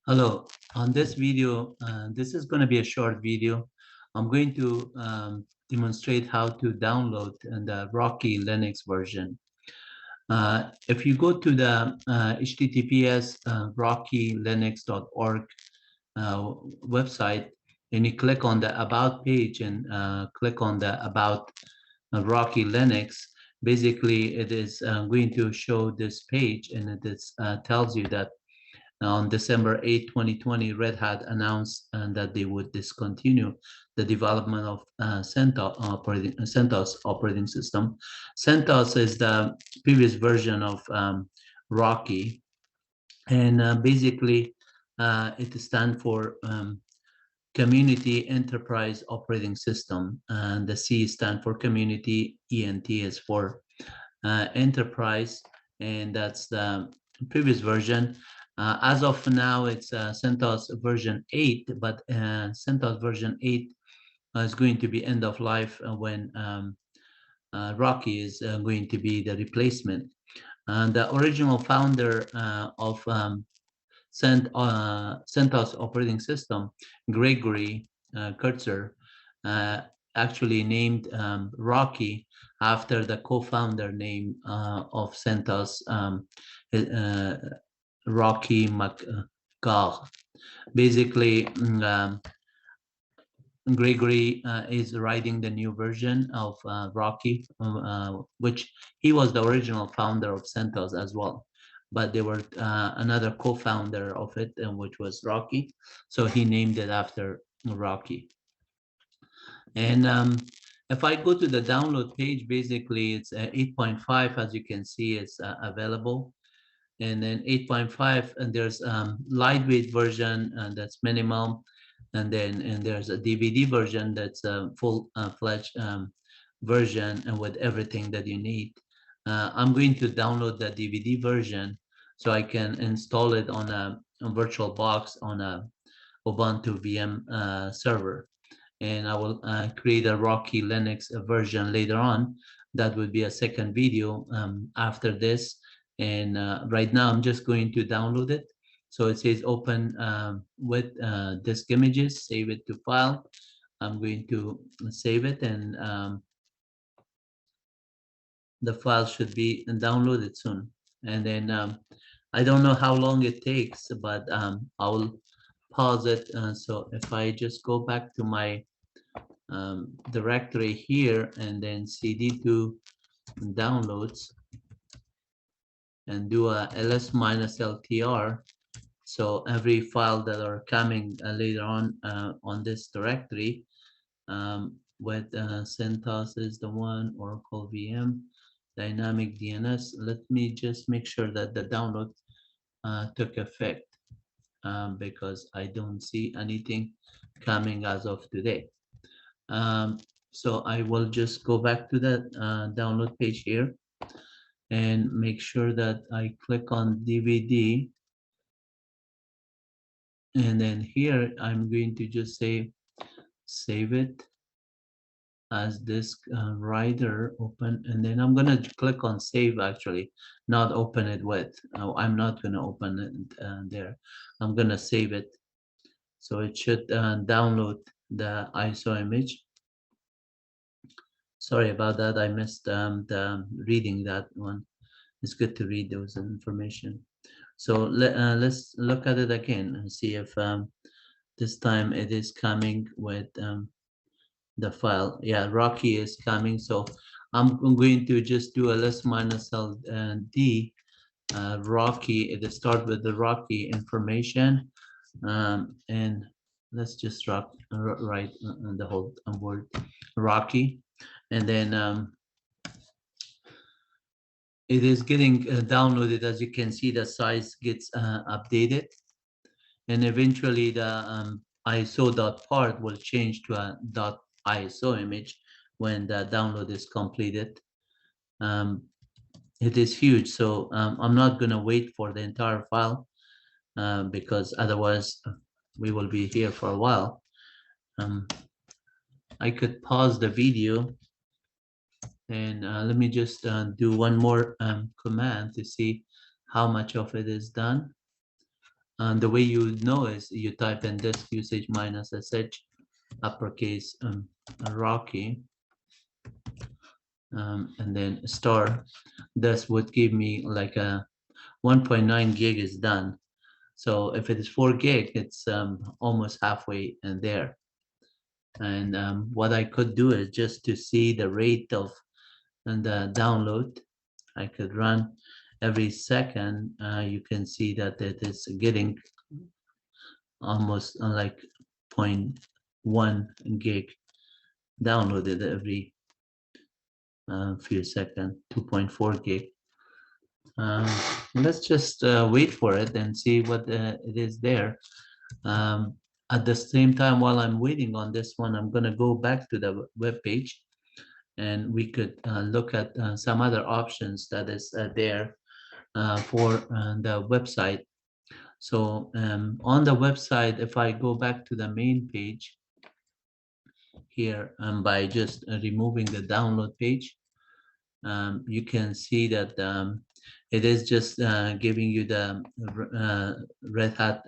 Hello, on this video, this is going to be a short video. I'm going to demonstrate how to download the Rocky Linux version. If you go to the https rockylinux.org website and you click on the About page and click on the About Rocky Linux, basically it is going to show this page, and it is, tells you that on December 8, 2020, Red Hat announced that they would discontinue the development of CentOS operating system. CentOS is the previous version of Rocky, and basically it stands for Community Enterprise Operating System, and the C stands for Community, ENT is for Enterprise, and that's the previous version. As of now, it's CentOS version 8, but CentOS version 8 is going to be end of life when Rocky is going to be the replacement. The original founder of CentOS operating system, Gregory Kurtzer, actually named Rocky after the co-founder name of CentOS, Rocky McGaugh. Basically, Gregory is writing the new version of Rocky, which he was the original founder of CentOS as well. But there were another co-founder of it, which was Rocky. So he named it after Rocky. And if I go to the download page, basically it's 8.5, as you can see, it's available. And then 8.5, and there's lightweight version, and that's minimum. And there's a DVD version that's a full-fledged version and with everything that you need. I'm going to download the DVD version so I can install it on a VirtualBox on a Ubuntu VM server. And I will create a Rocky Linux version later on. That would be a second video after this. And right now I'm just going to download it. So it says open with disk images, save it to file. I'm going to save it, and the file should be downloaded soon. And then I don't know how long it takes, but I'll pause it. So if I just go back to my directory here and then cd2 downloads and do a ls-ltr, so every file that are coming later on this directory with CentOS is the one, Oracle VM, dynamic DNS. Let me just make sure that the download took effect because I don't see anything coming as of today. So I will just go back to the download page here and make sure that I click on DVD. And then here I'm going to just say save it as disk writer open, and then I'm going to click on save, actually not open it with. I'm not going to open it there. I'm going to save it, so it should download the ISO image. Sorry about that, I missed the reading that one. It's good to read those information. So let's look at it again and see if this time it is coming with the file. Yeah, Rocky is coming. So I'm going to just do a ls-ld Rocky. It start with the Rocky information, and let's just write the whole word Rocky, and then it is getting downloaded. As you can see, the size gets updated, and eventually the ISO.part will change to a .iso image when the download is completed. It is huge, so I'm not going to wait for the entire file because otherwise we will be here for a while. I could pause the video, and let me just do one more command to see how much of it is done. And the way you know is you type in disk usage minus sh uppercase Rocky, and then star. This would give me like a 1.9 gig is done. So if it is 4 gig, it's almost halfway in there. And what I could do is just to see the rate of the download, I could run every second. You can see that it is getting almost like 0.1 gig downloaded every few seconds, 2.4 gig. Um, let's just wait for it and see what it is there. Um, at the same time, while I'm waiting on this one, I'm going to go back to the web page, and we could look at some other options that is there for the website. So on the website, if I go back to the main page here, by just removing the download page, you can see that it is just giving you the Red Hat,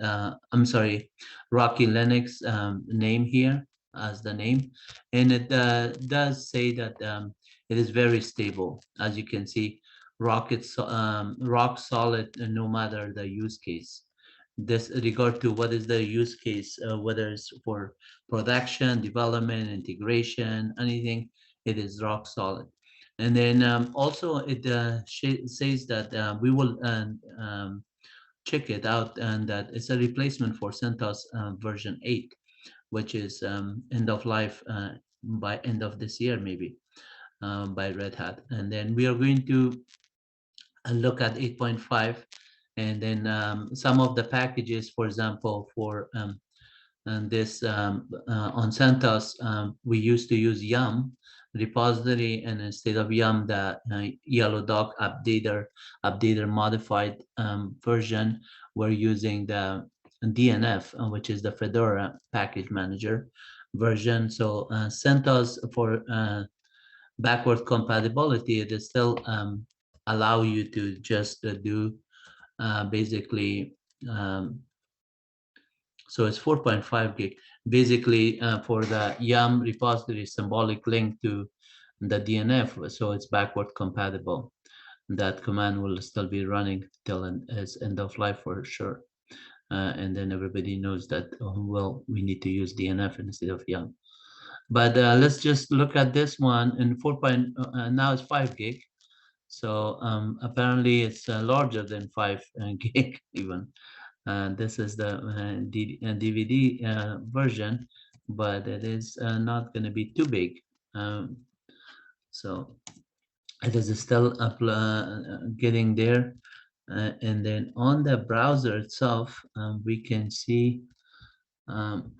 I'm sorry, Rocky Linux name here as the name. And it does say that it is very stable. As you can see, rock solid no matter the use case. This regard to what is the use case, whether it's for production, development, integration, anything, it is rock solid. And then also it says that we will check it out, and that it's a replacement for CentOS version 8, which is end of life by end of this year, maybe, by Red Hat. And then we are going to look at 8.5, and then some of the packages, for example, for and this on CentOS, we used to use Yum repository, and instead of Yum, the Yellow Dog updater modified version, we're using the DNF, which is the Fedora package manager version. So CentOS for backward compatibility, it is still allow you to just do basically so it's 4.5 gig. Basically, for the YAM repository symbolic link to the DNF, so it's backward compatible. That command will still be running till its end of life for sure. And then everybody knows that, oh, well, we need to use DNF instead of YAM. But let's just look at this one. In 4. Now it's 5 gig. So apparently it's larger than 5 gig even. This is the DVD version, but it is not going to be too big. So it is still getting there. And then on the browser itself, we can see on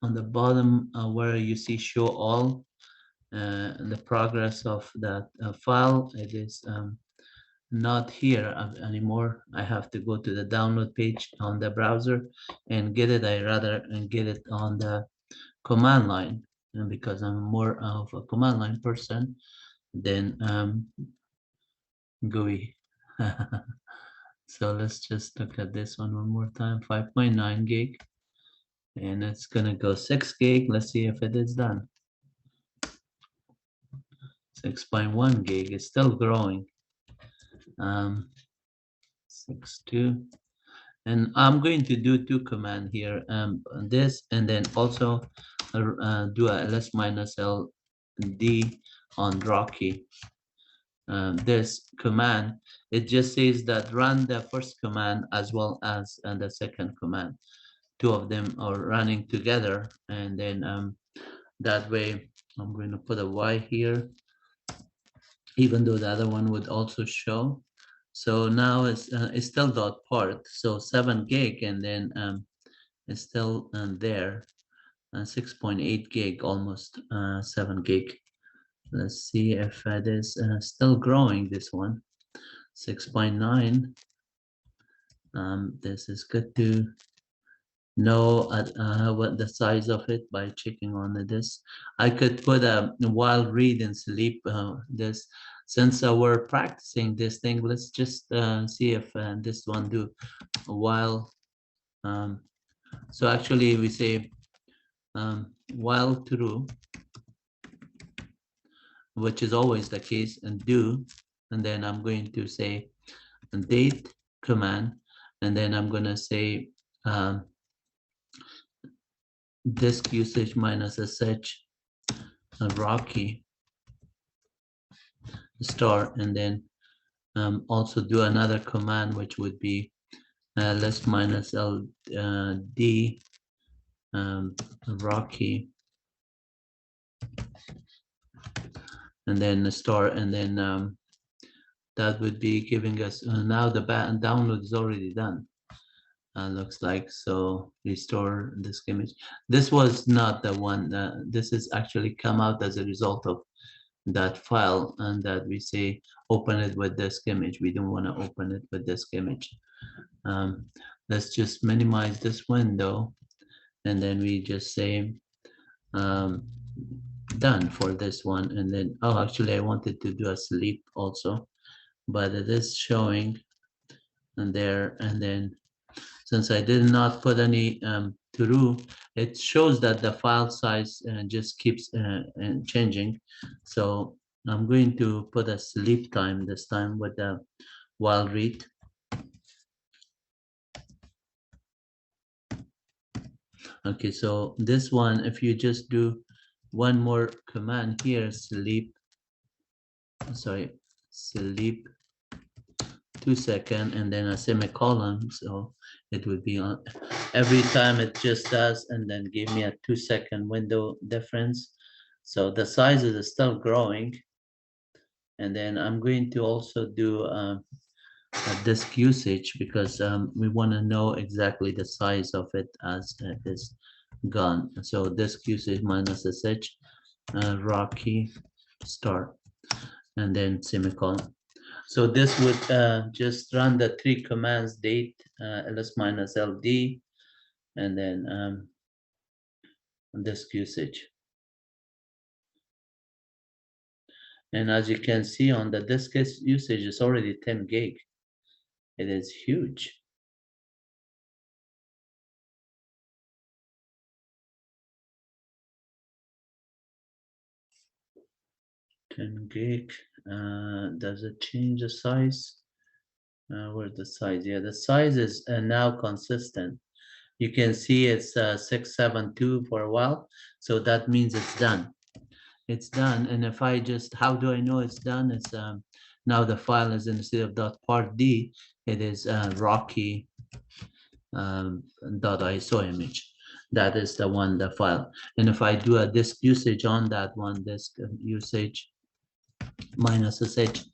the bottom where you see show all, the progress of that file. It is not here anymore. I have to go to the download page on the browser and get it. I rather get it on the command line, and because I'm more of a command line person than GUI. So let's just look at this one more time. 5.9 gig, and it's gonna go 6 gig. Let's see if it is done. 6.1 gig is still growing. 6.2. And I'm going to do 2 command here, this, and then also do a ls-ld on Rocky. This command, it just says that run the first command as well as the second command. 2 of them are running together, and then that way I'm going to put a Y here, even though the other one would also show. So now it's still dot part, so 7 gig, and then it's still there, 6.8 gig, almost 7 gig. Let's see if it is still growing, this one. 6.9. This is good to know what the size of it by checking on this. I could put a while read and sleep this. Since we're practicing this thing, let's just see if this one do while Um, so actually we say while true, which is always the case, and do, and then I'm going to say date command, and then I'm going to say disk usage minus sh Rocky star, and then also do another command which would be list minus ld Rocky, and then the star, and then that would be giving us now the download is already done. Looks like. So restore this image. This was not the one. This is actually come out as a result of that file, and that we say open it with disk image. We don't want to open it with disk image. Let's just minimize this window, and then we just say done for this one. And then, oh, actually I wanted to do a sleep also, but it is showing and there. And then since I did not put any true, it shows that the file size just keeps changing. So I'm going to put a sleep time this time with the while read. Okay, so this one, if you just do one more command here, sleep 2 seconds, and then a semicolon. So it would be on every time it just does, and then give me a 2-second window difference. So the size is still growing. And then I'm going to also do a disk usage, because we want to know exactly the size of it as it is gone. So disk usage minus sh Rocky star, and then semicolon. So this would just run the 3 commands: date, ls minus ld, and then disk usage. And as you can see on the disk usage is already 10 gig. It is huge. Ten gig. Does it change the size? Where's the size? Yeah, the size is now consistent. You can see it's 672 for a while. So that means it's done. It's done. And if I just, how do I know it's done? It's now the file is, instead of .part.d, it is Rocky .iso image. That is the one, the file. And if I do a disk usage on that one, disk usage minus sh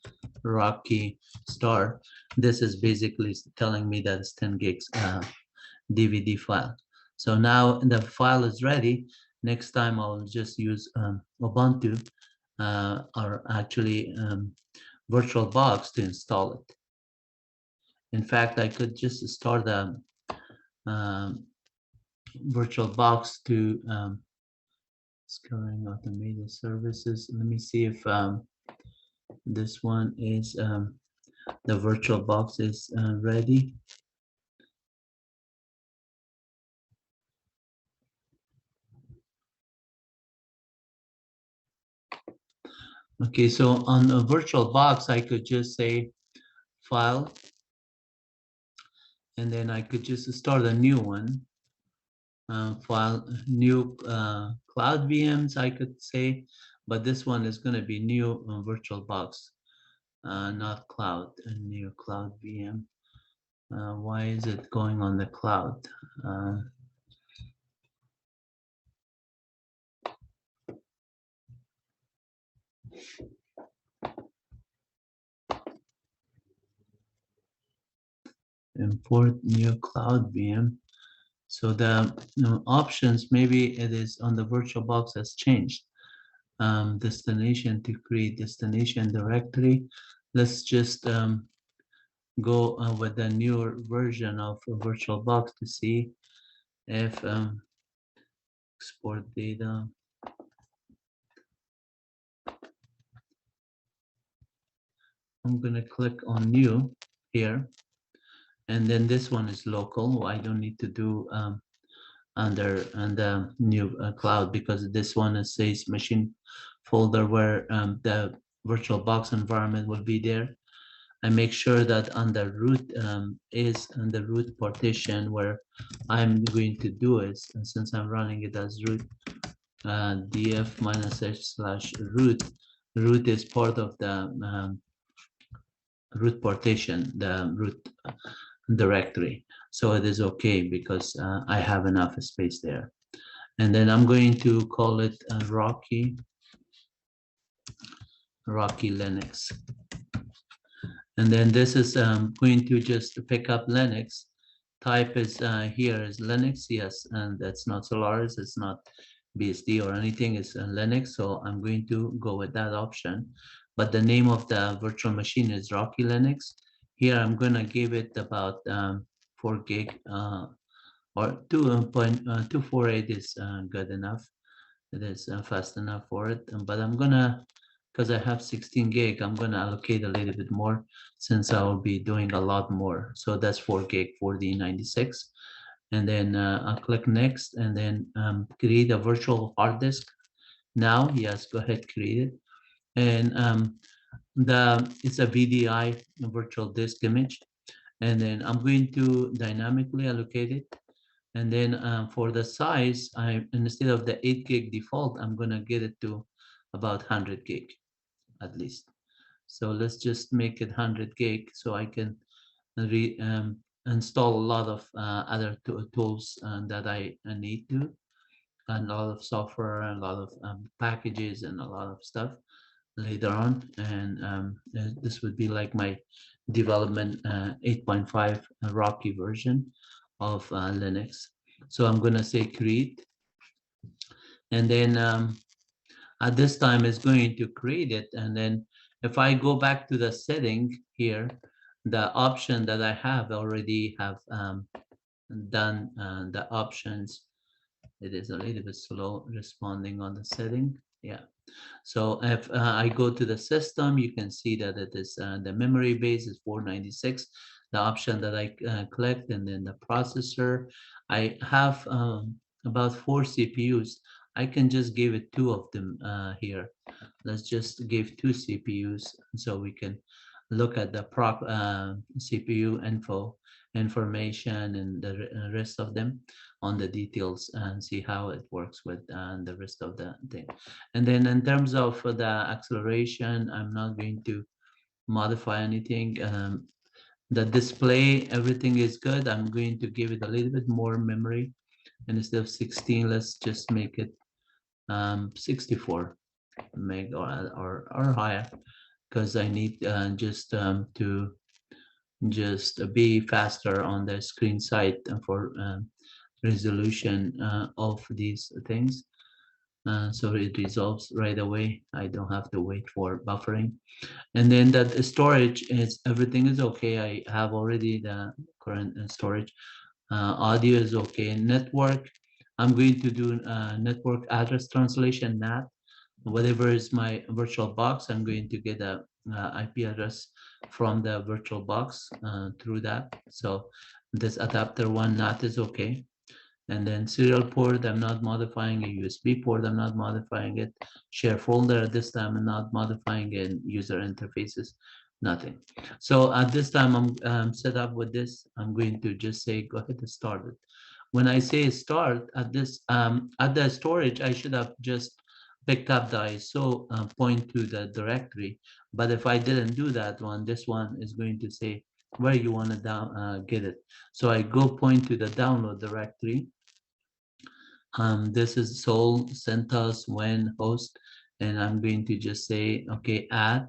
Rocky star, this is basically telling me that it's 10 gigs DVD file. So now the file is ready. Next time I'll just use Ubuntu or actually VirtualBox to install it. In fact, I could just start the VirtualBox to scaling automated services. Let me see if this one is the VirtualBox is ready. Okay, so on a VirtualBox, I could just say file, and then I could just start a new one. File, new cloud VMs, I could say, but this one is going to be new VirtualBox, not cloud, a new cloud VM. Why is it going on the cloud? Import new cloud VM. So the options, maybe it is on the VirtualBox has changed. Destination, to create destination directory. Let's just go with the newer version of VirtualBox to see if export data. I'm going to click on new here, And then this one is local. I don't need to do under the new cloud, because this one is says machine folder where the VirtualBox environment will be there. I make sure that on the root is on the root partition where I'm going to do it. And since I'm running it as root, df -h/root, root is part of the root partition, the root directory. So it is okay because I have enough space there. And then I'm going to call it Rocky Linux. And then this is going to just pick up Linux. Type is here is Linux, yes, and that's not Solaris, it's not BSD or anything, it's Linux. So I'm going to go with that option. But the name of the virtual machine is Rocky Linux. Here I'm going to give it about 4 gig or 2.248 is good enough. It is fast enough for it. But I'm gonna, because I have 16 gig, I'm gonna allocate a little bit more since I will be doing a lot more. So that's 4 gig for the 96. And then I'll click next and then create a virtual hard disk. Now, yes, go ahead, create it. And it's a VDI, a virtual disk image. And then I'm going to dynamically allocate it. And then for the size, instead of the 8 gig default, I'm going to get it to about 100 gig at least. So let's just make it 100 gig so I can install a lot of other tools that I need to, and a lot of software and a lot of packages and a lot of stuff later on. And this would be like my development 8.5 Rocky version of Linux. So I'm going to say create, and then at this time it's going to create it. And then if I go back to the setting here, the option that I have already have done the options. It is a little bit slow responding on the setting. Yeah. So if I go to the system, you can see that it is the memory base is 496. The option that I clicked, and then the processor, I have about 4 CPUs. I can just give it 2 of them here. Let's just give 2 CPUs so we can look at the CPU information and the rest of them on the details and see how it works with the rest of the thing. And then in terms of the acceleration, I'm not going to modify anything. The display, everything is good. I'm going to give it a little bit more memory, and instead of 16, let's just make it 64 meg or higher, because I need just to just be faster on the screen side for resolution of these things. So it resolves right away. I don't have to wait for buffering. And then that storage is, everything is okay. I have already the current storage. Audio is okay. Network, I'm going to do network address translation, NAT. Whatever is my virtual box, I'm going to get a IP address from the virtual box through that. So this adapter one NAT is okay. And then serial port, I'm not modifying. A USB port, I'm not modifying it. Share folder, at this time I'm not modifying it. User interfaces, nothing. So at this time I'm set up with this. I'm going to just say go ahead and start it. When I say start at this at the storage, I should have just picked up the ISO point to the directory. But if I didn't do that one, this one is going to say where you want to get it. So I go point to the download directory. This is Sol, CentOS, when host, and I'm going to just say, okay, add.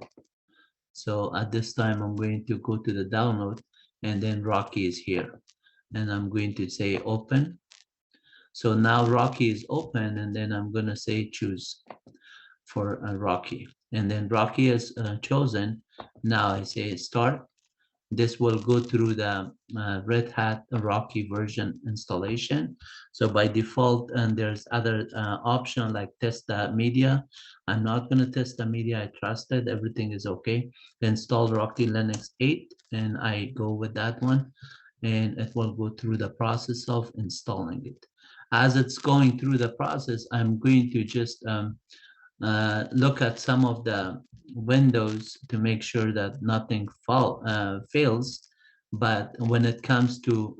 So at this time, I'm going to go to the download, and then Rocky is here. And I'm going to say open. So now Rocky is open, and then I'm going to say choose for Rocky. And then Rocky is chosen. Now I say start. This will go through the Red Hat Rocky version installation. So by default, and there's other option like test the media. I'm not going to test the media. I trust it. Everything is okay. Install Rocky Linux 8, and I go with that one. and it will go through the process of installing it. As it's going through the process, I'm going to just look at some of the windows to make sure that nothing fails. But when it comes to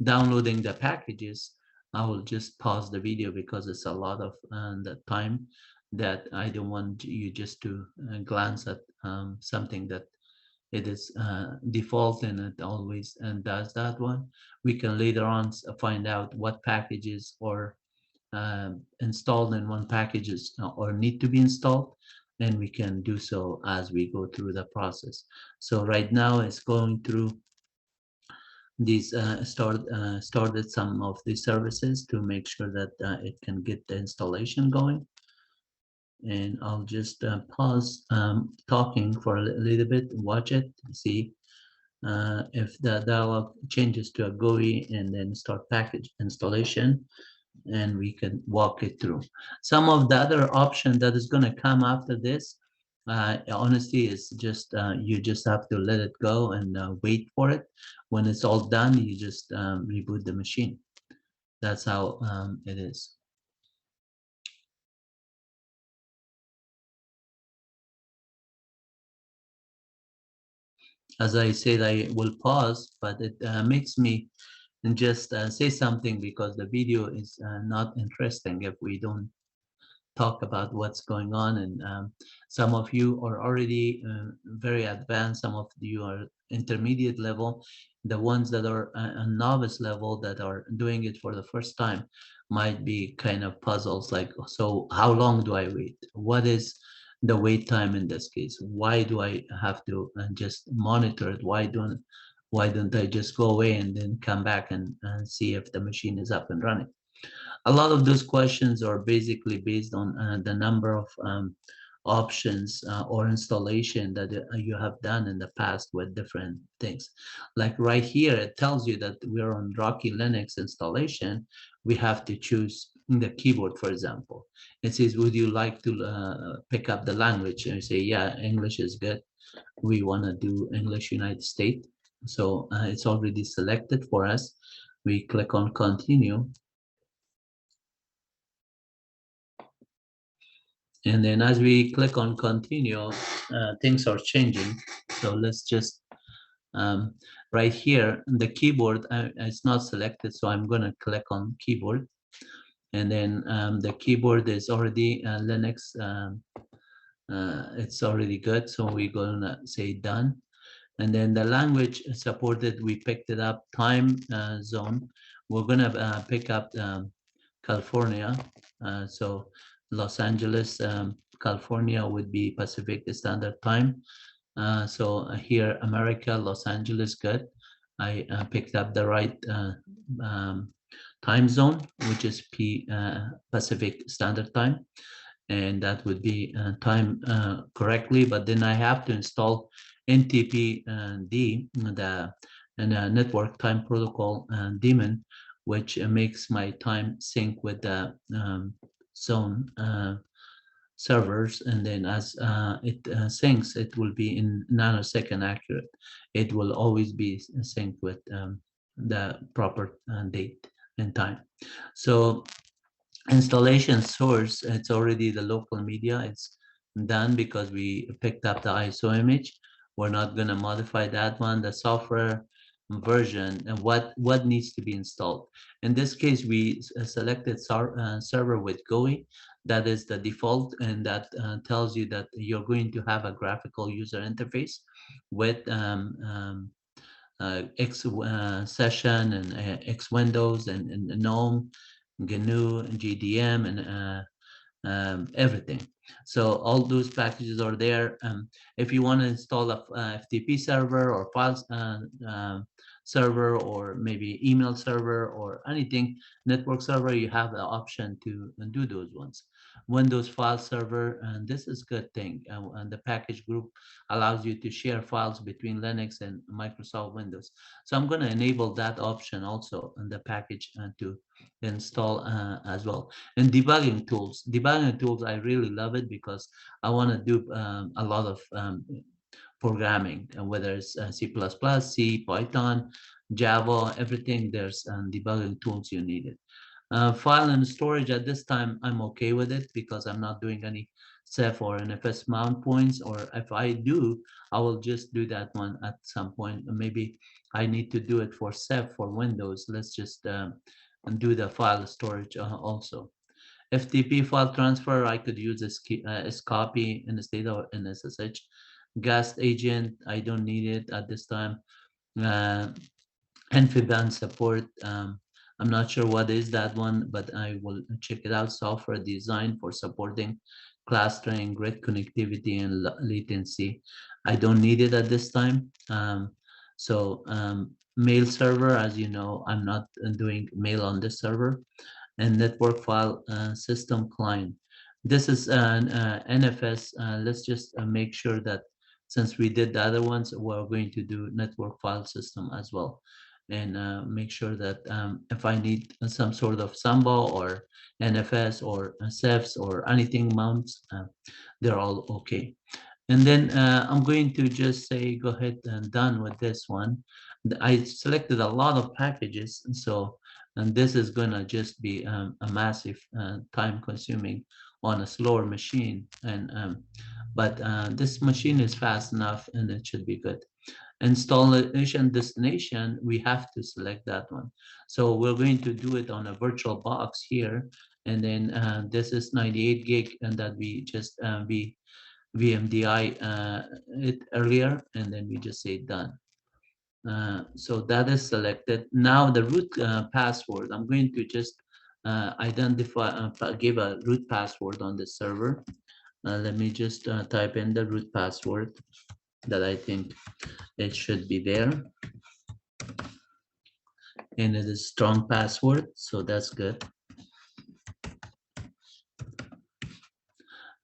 downloading the packages, I will just pause the video because it's a lot of the time that I don't want you just to glance at something that it is default and it always does that one. We can later on find out what packages or installed in one packages or need to be installed, and we can do so as we go through the process. So right now it's going through these started some of these services to make sure that it can get the installation going. And I'll just pause talking for a little bit, watch it, see if the dialog changes to a GUI, and then start package installation, and we can walk it through. Some of the other option that is going to come after this, honestly, is just you just have to let it go and wait for it. When it's all done, you just reboot the machine. That's how it is. As I said, I will pause, but it makes me just say something because the video is not interesting if we don't talk about what's going on. And some of you are already very advanced, some of you are intermediate level. The ones that are a novice level that are doing it for the first time might be kind of puzzles like, so how long do I wait? What is the wait time in this case? Why do I have to just monitor it? Why don't I just go away and then come back and see if the machine is up and running? A lot of those questions are basically based on the number of options or installation that you have done in the past with different things. Like right here, it tells you that we're on Rocky Linux installation. We have to choose the keyboard, for example. It says, would you like to pick up the language? And you say, yeah, English is good. We want to do English United States. So it's already selected for us. We click on continue. And then as we click on continue, things are changing. So let's just, right here, the keyboard, it's not selected. So I'm going to click on keyboard. And then the keyboard is already Linux. It's already good. So we're going to say done. And then the language supported, we picked it up, time zone. We're going to pick up California. So Los Angeles, California would be Pacific Standard Time. So here, America, Los Angeles, good. I picked up the right time zone, which is Pacific Standard Time. And that would be time correctly. But then I have to install NTP-D, the network time protocol daemon, which makes my time sync with the zone servers. And then as it syncs, it will be in nanosecond accurate. It will always be synced with the proper date and time. So installation source, it's already the local media. It's done because we picked up the ISO image. We're not going to modify that one. The software version and what needs to be installed. In this case, we selected server with GUI. That is the default, and that tells you that you're going to have a graphical user interface with X session and X Windows and GNOME, GNU, GDM, and everything. So all those packages are there. If you want to install a FTP server or file server or maybe email server or anything, network server, you have the option to do those ones. Windows file server, and this is good thing. And the package group allows you to share files between Linux and Microsoft Windows. So I'm going to enable that option also in the package to install as well. And debugging tools, I really love it because I want to do a lot of programming, and whether it's C++, C, Python, Java, everything, there's debugging tools you needed. File and storage at this time, I'm okay with it because I'm not doing any CEF or NFS mount points, or if I do, I will just do that one at some point. Maybe I need to do it for CEF for Windows. Let's just do the file storage also. FTP file transfer, I could use as copy instead of an SSH. Gas agent, I don't need it at this time. NFBAN support, I'm not sure what is that one, but I will check it out. Software design for supporting clustering, grid connectivity, and latency. I don't need it at this time. Mail server, as you know, I'm not doing mail on this server. And network file system client. This is an NFS. Let's just make sure that since we did the other ones, we're going to do network file system as well. And make sure that if I need some sort of Samba or NFS or CEFs or anything mounts, they're all okay. And then I'm going to just say, go ahead and done with this one. I selected a lot of packages, and this is gonna just be a massive time consuming on a slower machine. But this machine is fast enough and it should be good. Installation destination, we have to select that one. So we're going to do it on a virtual box here. And then this is 98 gig, and that we just VMDI it earlier, and then we just say done. So that is selected. Now the root password, I'm going to just identify, give a root password on the server. Let me just type in the root password that I think it should be there. And it is strong password, so that's good.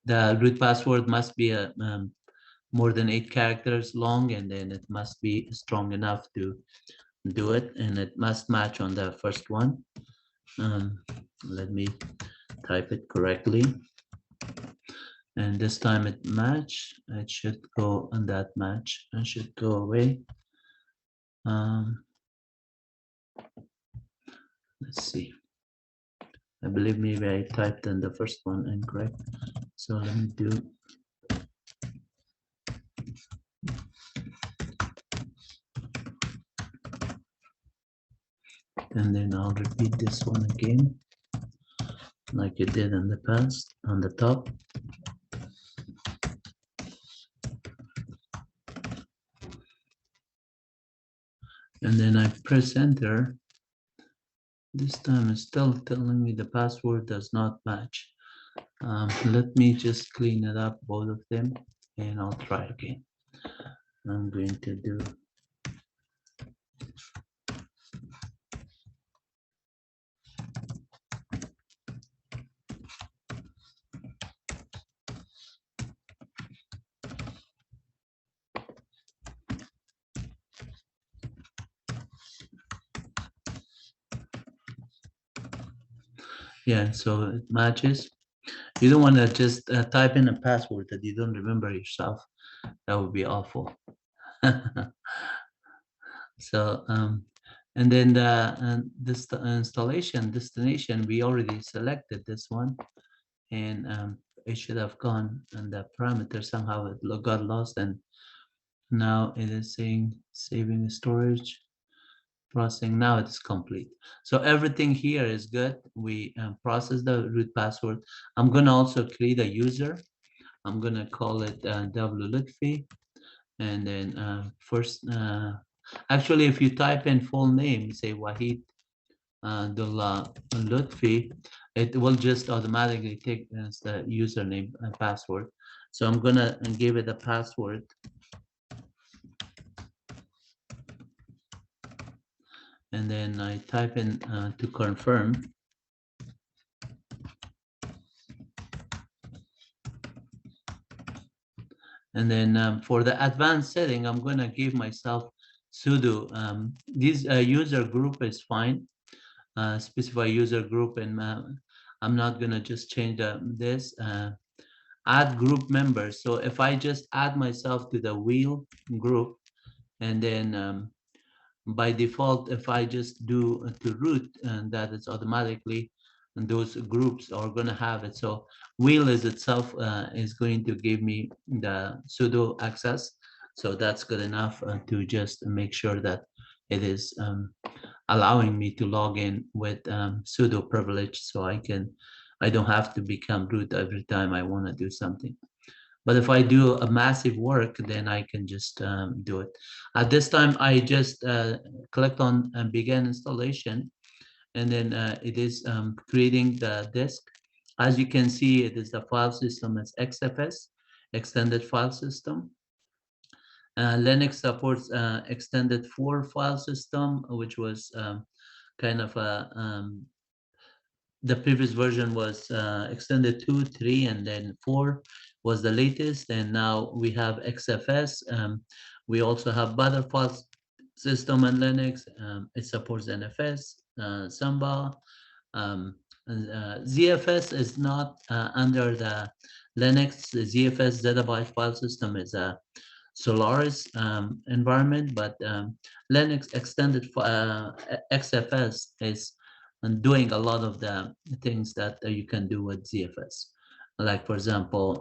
The root password must be a more than 8 characters long, and then it must be strong enough to do it, and it must match on the first one. Let me type it correctly, and this time it match. It should go on that match. It should go away. Let's see. I believe maybe I typed in the first one incorrect, so let me do. And then I'll repeat this one again, like it did in the past, on the top. And then I press enter. This time it's still telling me the password does not match. Let me just clean it up, both of them, and I'll try again. I'm going to do. Yeah, so it matches. You don't want to just type in a password that you don't remember yourself. That would be awful. So, and then this installation destination, we already selected this one, and it should have gone, and the parameter somehow it got lost, and now it is saying saving storage. Processing, now it's complete. So everything here is good. We process the root password. I'm gonna also create a user. I'm gonna call it W Lutfi, and then first, actually, if you type in full name, say Wahid Dullah Lutfi, it will just automatically take as the username and password. So I'm gonna give it a password. And then I type in to confirm. And then for the advanced setting, I'm going to give myself sudo. This user group is fine. Specify user group, and I'm not going to just change this. add group members. So if I just add myself to the wheel group, and then by default, if I just do to root, and that is automatically, and those groups are going to have it. So wheel is itself is going to give me the sudo access. So that's good enough to just make sure that it is allowing me to log in with sudo privilege, so I don't have to become root every time I want to do something. But if I do a massive work, then I can just do it. At this time, I just click on begin installation, and then it is creating the disk. As you can see, it is the file system as XFS, extended file system. Linux supports extended 4 file system, which was kind of a the previous version was extended 2, 3, and then 4 was the latest. And now we have XFS. We also have Butterfly system and Linux. It supports NFS, Samba. ZFS is not under the Linux. The ZFS zettabyte file system is a Solaris environment, but Linux extended XFS is doing a lot of the things that you can do with ZFS. Like, for example,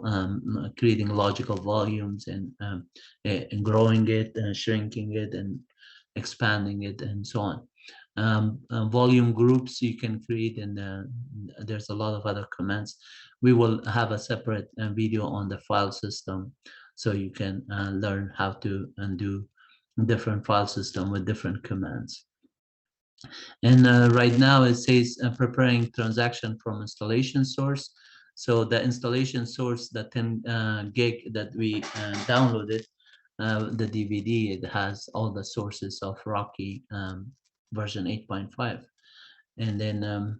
creating logical volumes and growing it and shrinking it and expanding it and so on. Volume groups you can create, and there's a lot of other commands. We will have a separate video on the file system, so you can learn how to do different file system with different commands. And right now it says preparing transaction from installation source. So the installation source, the 10 gig that we downloaded, the DVD, it has all the sources of Rocky version 8.5. And then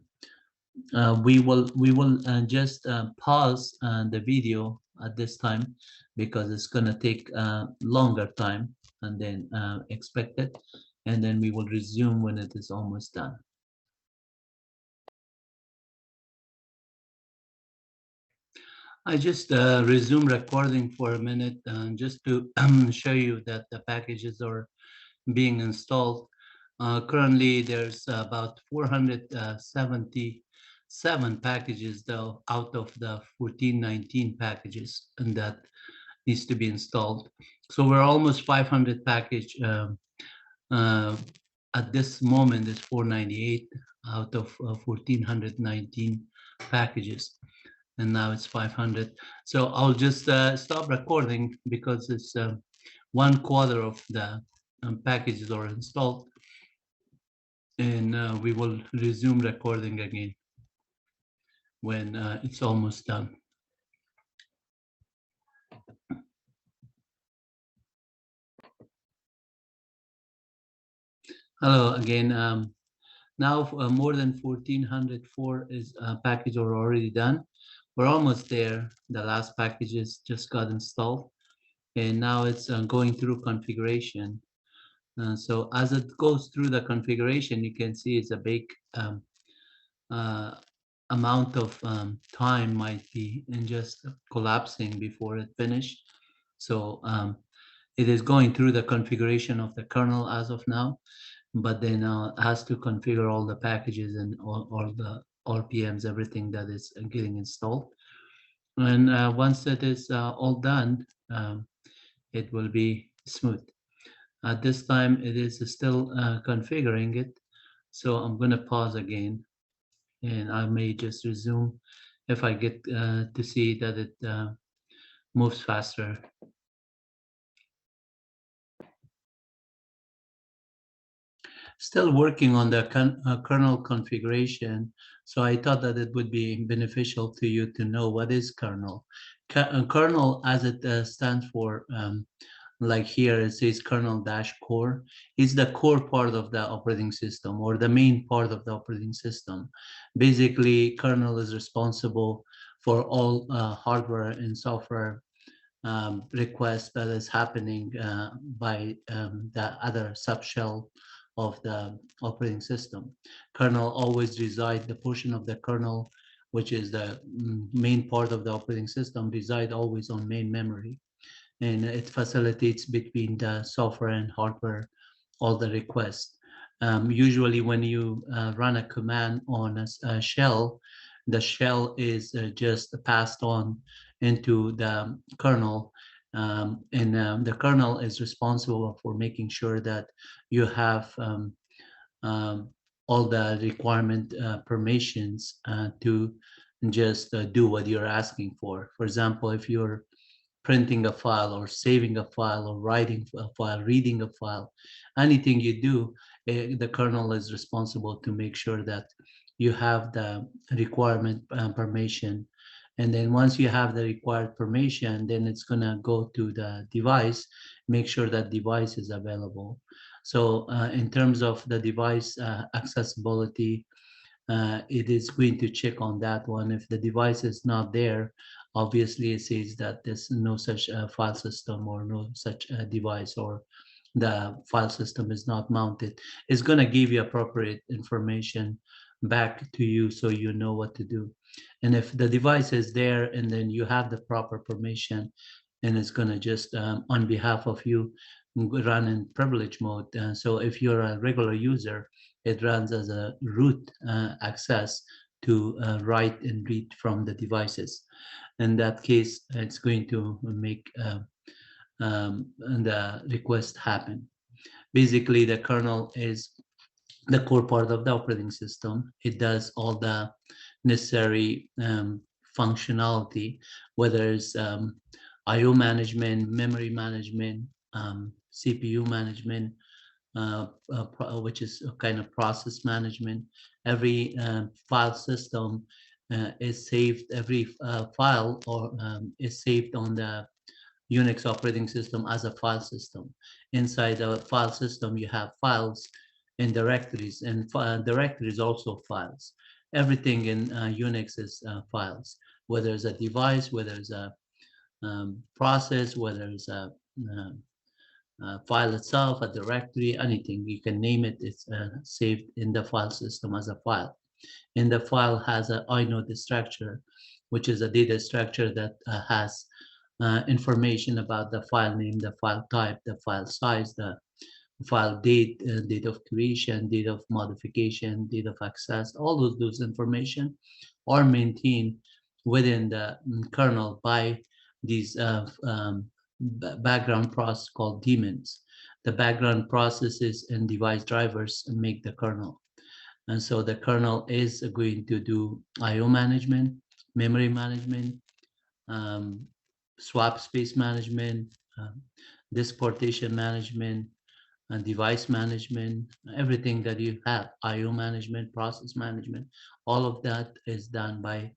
we will just pause the video at this time, because it's going to take longer time and then expected, and then we will resume when it is almost done. I just resume recording for a minute just to show you that the packages are being installed. Currently, there's about 477 packages though out of the 1419 packages, and that needs to be installed. So we're almost 500 package. At this moment, it's 498 out of 1419 packages, and now it's 500. So I'll just stop recording, because it's 1/4 of the packages are installed, and we will resume recording again when it's almost done. Hello again. Now more than 1404 is package are already done. We're almost there. The last packages just got installed, and now it's going through configuration. So as it goes through the configuration, you can see it's a big amount of time might be in just collapsing before it finished. So it is going through the configuration of the kernel as of now, but then has to configure all the packages and all the RPMs, everything that is getting installed. And once it is all done, it will be smooth. At this time, it is still configuring it. So I'm going to pause again, and I may just resume if I get to see that it moves faster. Still working on the kernel configuration, so I thought that it would be beneficial to you to know what is kernel. Kernel, as it stands for, like here it says kernel-core, is the core part of the operating system, or the main part of the operating system. Basically, kernel is responsible for all hardware and software request that is happening by the other subshell of the operating system. Kernel always resides, the portion of the kernel which is the main part of the operating system, reside always on main memory, and it facilitates between the software and hardware all the requests. Usually when you run a command on a shell, the shell is just passed on into the kernel, and the kernel is responsible for making sure that you have um, all the requirement permissions to just do what you're asking for. For example, if you're printing a file or saving a file or writing a file, reading a file, anything you do, the kernel is responsible to make sure that you have the requirement permission. And then once you have the required permission, then it's gonna go to the device, make sure that device is available. So in terms of the device accessibility, it is going to check on that one. If the device is not there, obviously it says that there's no such file system or no such device, or the file system is not mounted. It's going to give you appropriate information back to you so you know what to do. And if the device is there and then you have the proper permission, and it's going to just on behalf of you run in privilege mode. So if you're a regular user, it runs as a root access to write and read from the devices. In that case, it's going to make the request happen. Basically, the kernel is the core part of the operating system. It does all the necessary functionality, whether it's I/O management, memory management, CPU management, which is a kind of process management. Every file system is saved, every file or is saved on the Unix operating system as a file system. Inside a file system, you have files and directories, and directories also files. Everything in Unix is files, whether it's a device, whether it's a process, whether it's a file itself, a directory, anything, you can name it, it's saved in the file system as a file. And the file has an inode structure, which is a data structure that has information about the file name, the file type, the file size, the file date, date of creation, date of modification, date of access. All of those information are maintained within the kernel by these background process called daemons. The background processes and device drivers make the kernel. And so the kernel is going to do I/O management, memory management, swap space management, disk partition management, device management, everything that you have, I/O management, process management, all of that is done by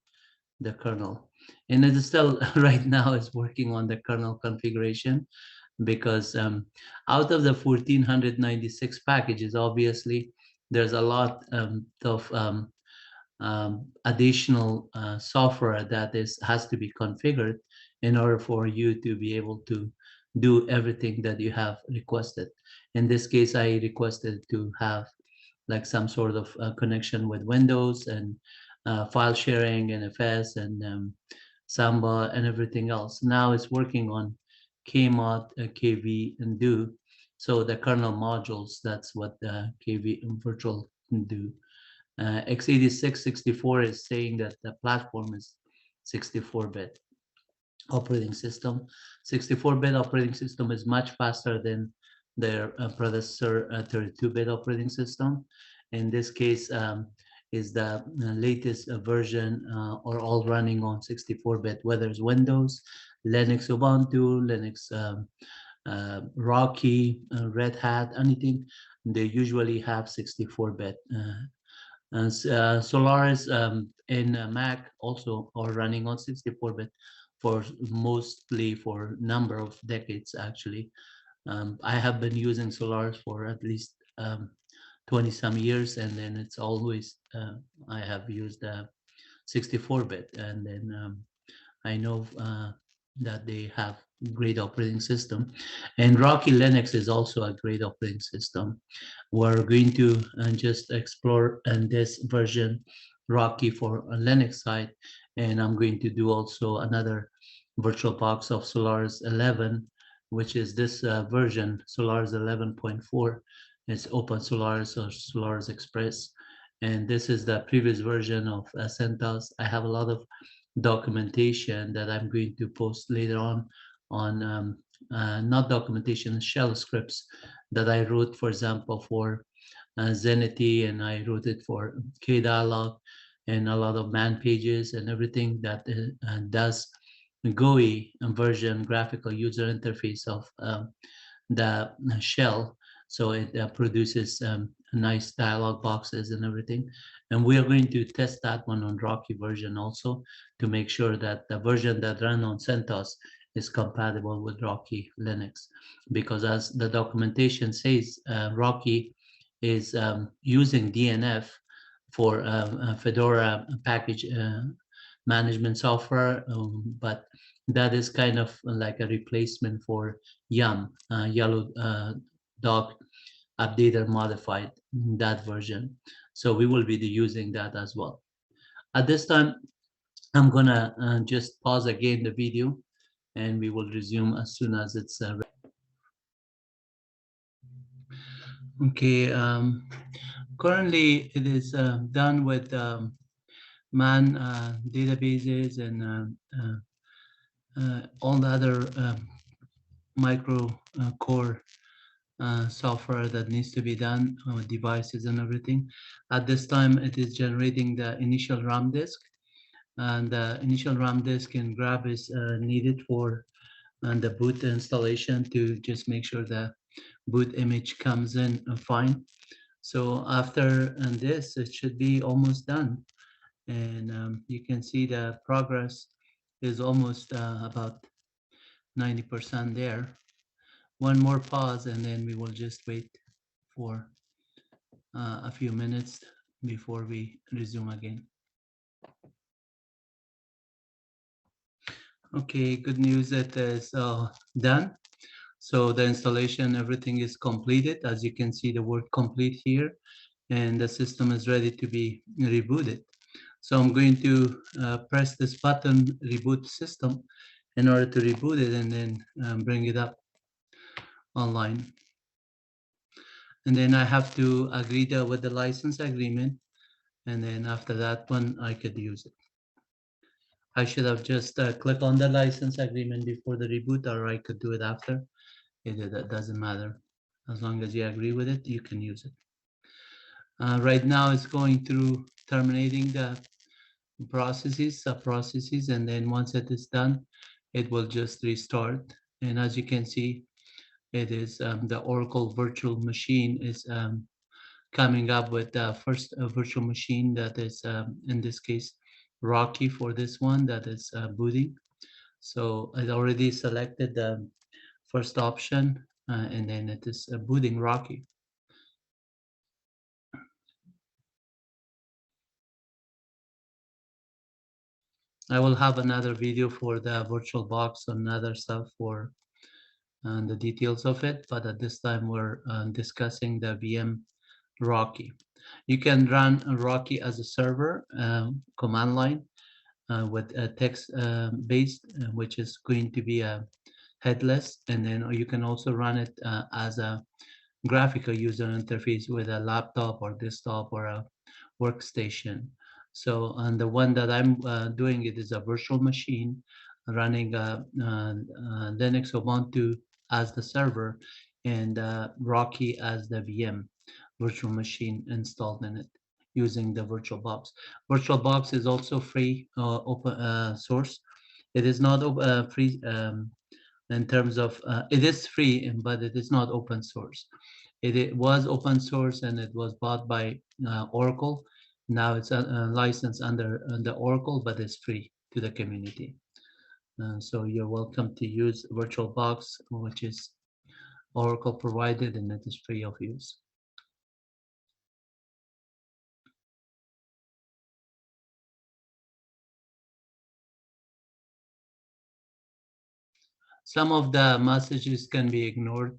the kernel. And it is still right now is working on the kernel configuration, because out of the 1496 packages, obviously there's a lot of additional software that has to be configured in order for you to be able to do everything that you have requested. In this case, I requested to have like some sort of connection with Windows and file sharing, NFS, and Samba and everything else. Now it's working on KMod, KV, and do. So the kernel modules, that's what the KV virtual can do. x86 64 is saying that the platform is 64-bit operating system. 64-bit operating system is much faster than their predecessor 32-bit operating system. In this case, is the latest version or all running on 64-bit, whether it's Windows, Linux, Ubuntu, Linux, Rocky, Red Hat, anything, they usually have 64-bit. Solaris in Mac also are running on 64-bit for mostly for number of decades actually. I have been using Solaris for at least 20 some years, and then it's always I have used 64-bit, and then I know that they have great operating system, and Rocky Linux is also a great operating system. We're going to just explore in this version Rocky for a Linux side, and I'm going to do also another VirtualBox of Solaris 11, which is this version, Solaris 11.4. It's Open Solaris or Solaris Express, and this is the previous version of CentOS. I have a lot of documentation that I'm going to post later on not documentation, shell scripts that I wrote, for example, for Zenity, and I wrote it for KDialog and a lot of man pages and everything that does GUI version, graphical user interface of the shell. So it produces nice dialog boxes and everything. And we are going to test that one on Rocky version also to make sure that the version that run on CentOS is compatible with Rocky Linux. Because as the documentation says, Rocky is using DNF for Fedora package management software, but that is kind of like a replacement for Yum, Yellow Dog updated, modified, that version. So we will be using that as well. At this time, I'm gonna just pause again the video, and we will resume as soon as it's ready. Okay, currently it is done with man databases and all the other micro core software that needs to be done with devices and everything. At this time, it is generating the initial RAM disk, and the initial RAM disk and grab is needed for the boot installation to just make sure the boot image comes in fine. So after this, it should be almost done. And you can see the progress is almost about 90% there. One more pause, and then we will just wait for a few minutes before we resume again. Okay, good news that is done. So the installation, everything is completed. As you can see, the word complete here, and the system is ready to be rebooted. So I'm going to press this button, reboot system, in order to reboot it and then bring it up online. And then I have to agree with the license agreement. And then after that one, I could use it. I should have just clicked on the license agreement before the reboot, or I could do it after. That doesn't matter. As long as you agree with it, you can use it. Right now it's going through terminating the processes, sub-processes, and then once it is done, it will just restart. And as you can see, it is the Oracle virtual machine is coming up with the first virtual machine that is, in this case, Rocky for this one that is booting. So I already selected the first option, and then it is booting Rocky. I will have another video for the virtual box and other stuff for the details of it, but at this time we're discussing the VM Rocky. You can run Rocky as a server command line with a text based, which is going to be a headless, and then you can also run it as a graphical user interface with a laptop or desktop or a workstation. So, and the one that I'm doing, it is a virtual machine running Linux Ubuntu as the server and Rocky as the VM virtual machine installed in it using the VirtualBox. VirtualBox is also free, open source. It is not free in terms of, it is free, but it is not open source. It was open source and it was bought by Oracle. Now it's licensed under the Oracle, but it's free to the community. So you're welcome to use VirtualBox, which is Oracle provided, and it is free of use. Some of the messages can be ignored.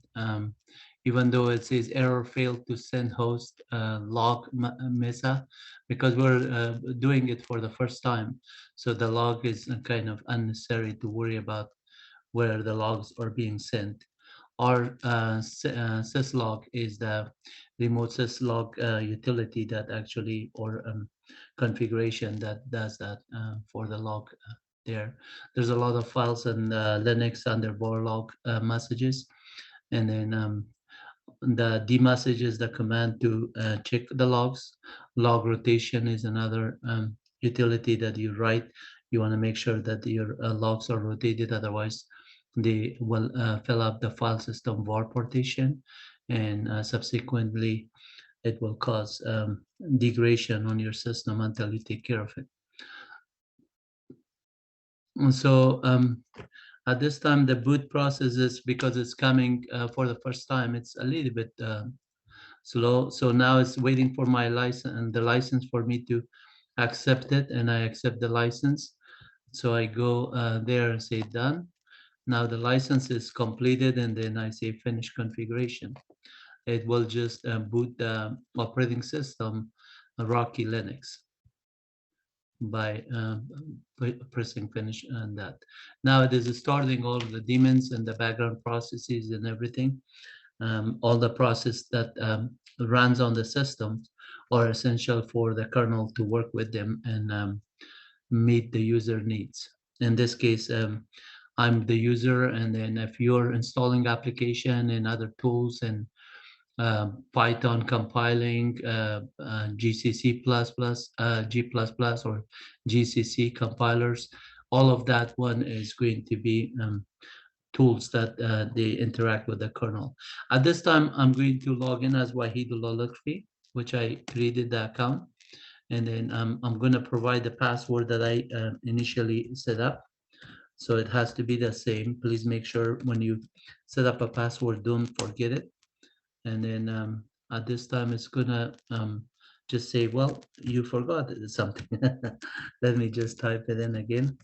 even though it says error failed to send host log mesa, because we're doing it for the first time. So the log is kind of unnecessary to worry about where the logs are being sent. Our syslog is the remote syslog utility that actually, or configuration that does that for the log there. There's a lot of files in Linux under log messages. And then the dmessage is the command to check the logs. Log rotation is another utility that you write. You want to make sure that your logs are rotated, otherwise they will fill up the file system var partition, and subsequently it will cause degradation on your system until you take care of it. And so at this time, the boot process is, because it's coming for the first time, it's a little bit slow. So now it's waiting for my license and the license for me to accept it, and I accept the license. So I go there and say done. Now the license is completed, and then I say finish configuration. It will just boot the operating system, Rocky Linux, by pressing finish on that. Now it is starting all the daemons and the background processes and everything. All the process that runs on the system are essential for the kernel to work with them and meet the user needs. In this case, I'm the user, and then if you're installing application and other tools and Python compiling, GCC++, G++, or GCC compilers, all of that one is going to be tools that they interact with the kernel. At this time, I'm going to log in as Wahidullah Lutfi, which I created the account. And then I'm going to provide the password that I initially set up. So it has to be the same. Please make sure when you set up a password, don't forget it. And then at this time, it's going to just say, well, you forgot something. Let me just type it in again.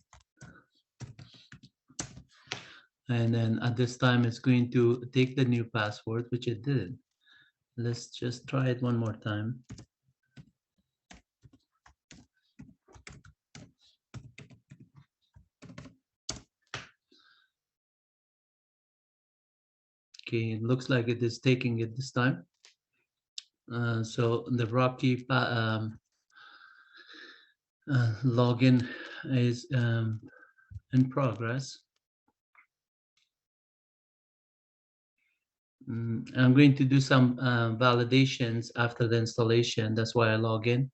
And then at this time, it's going to take the new password, which it didn't. Let's just try it one more time. Okay, it looks like it is taking it this time. So the Rocky login is in progress. I'm going to do some validations after the installation. That's why I log in.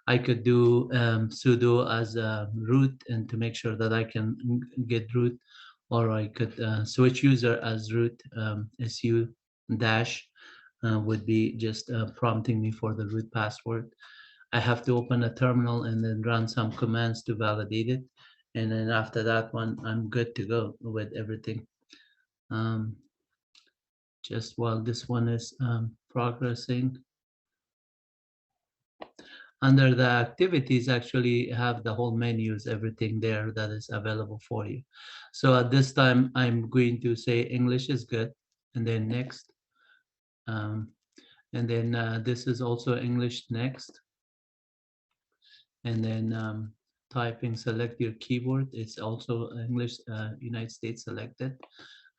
I could do sudo as a root and to make sure that I can get root, or I could switch user as root. Su dash would be just prompting me for the root password. I have to open a terminal and then run some commands to validate it. And then after that one, I'm good to go with everything. Just while this one is progressing. Under the activities, actually have the whole menus, everything there that is available for you. So at this time, I'm going to say English is good, and then next. And then this is also English next. And then typing, select your keyboard. It's also English United States selected,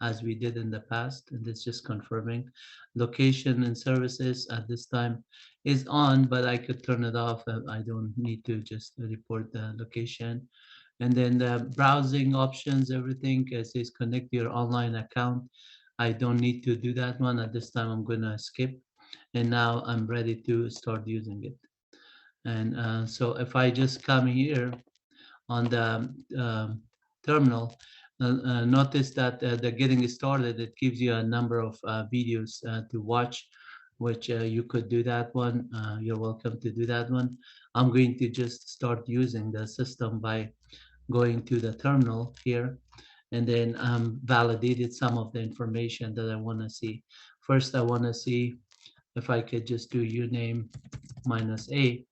as we did in the past, and it's just confirming. Location and services at this time is on, but I could turn it off. I don't need to just report the location. And then the browsing options, everything says connect your online account. I don't need to do that one at this time. I'm gonna skip, and now I'm ready to start using it. And so if I just come here on the terminal, notice that the getting started, it gives you a number of videos to watch, which you could do that one. You're welcome to do that one. I'm going to just start using the system by going to the terminal here, and then validated some of the information that I want to see. First, I want to see if I could just do uname -a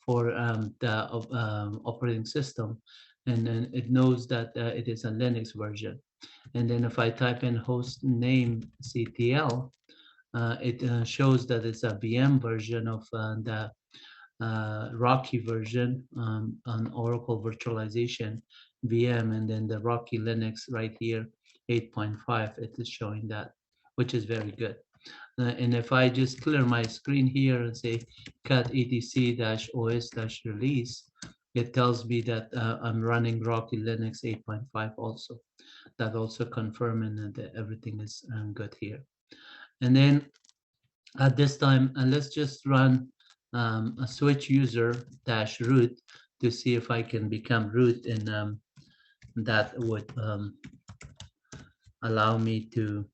for the operating system, and then it knows that it is a Linux version. And then if I type in host name CTL, It shows that it's a VM version of the Rocky version on Oracle virtualization VM, and then the Rocky Linux right here, 8.5, it is showing that, which is very good. And if I just clear my screen here and say cat etc-os-release, it tells me that I'm running Rocky Linux 8.5 also. That also confirming that everything is good here. And then at this time, let's just run a switch user dash root to see if I can become root, and that would allow me to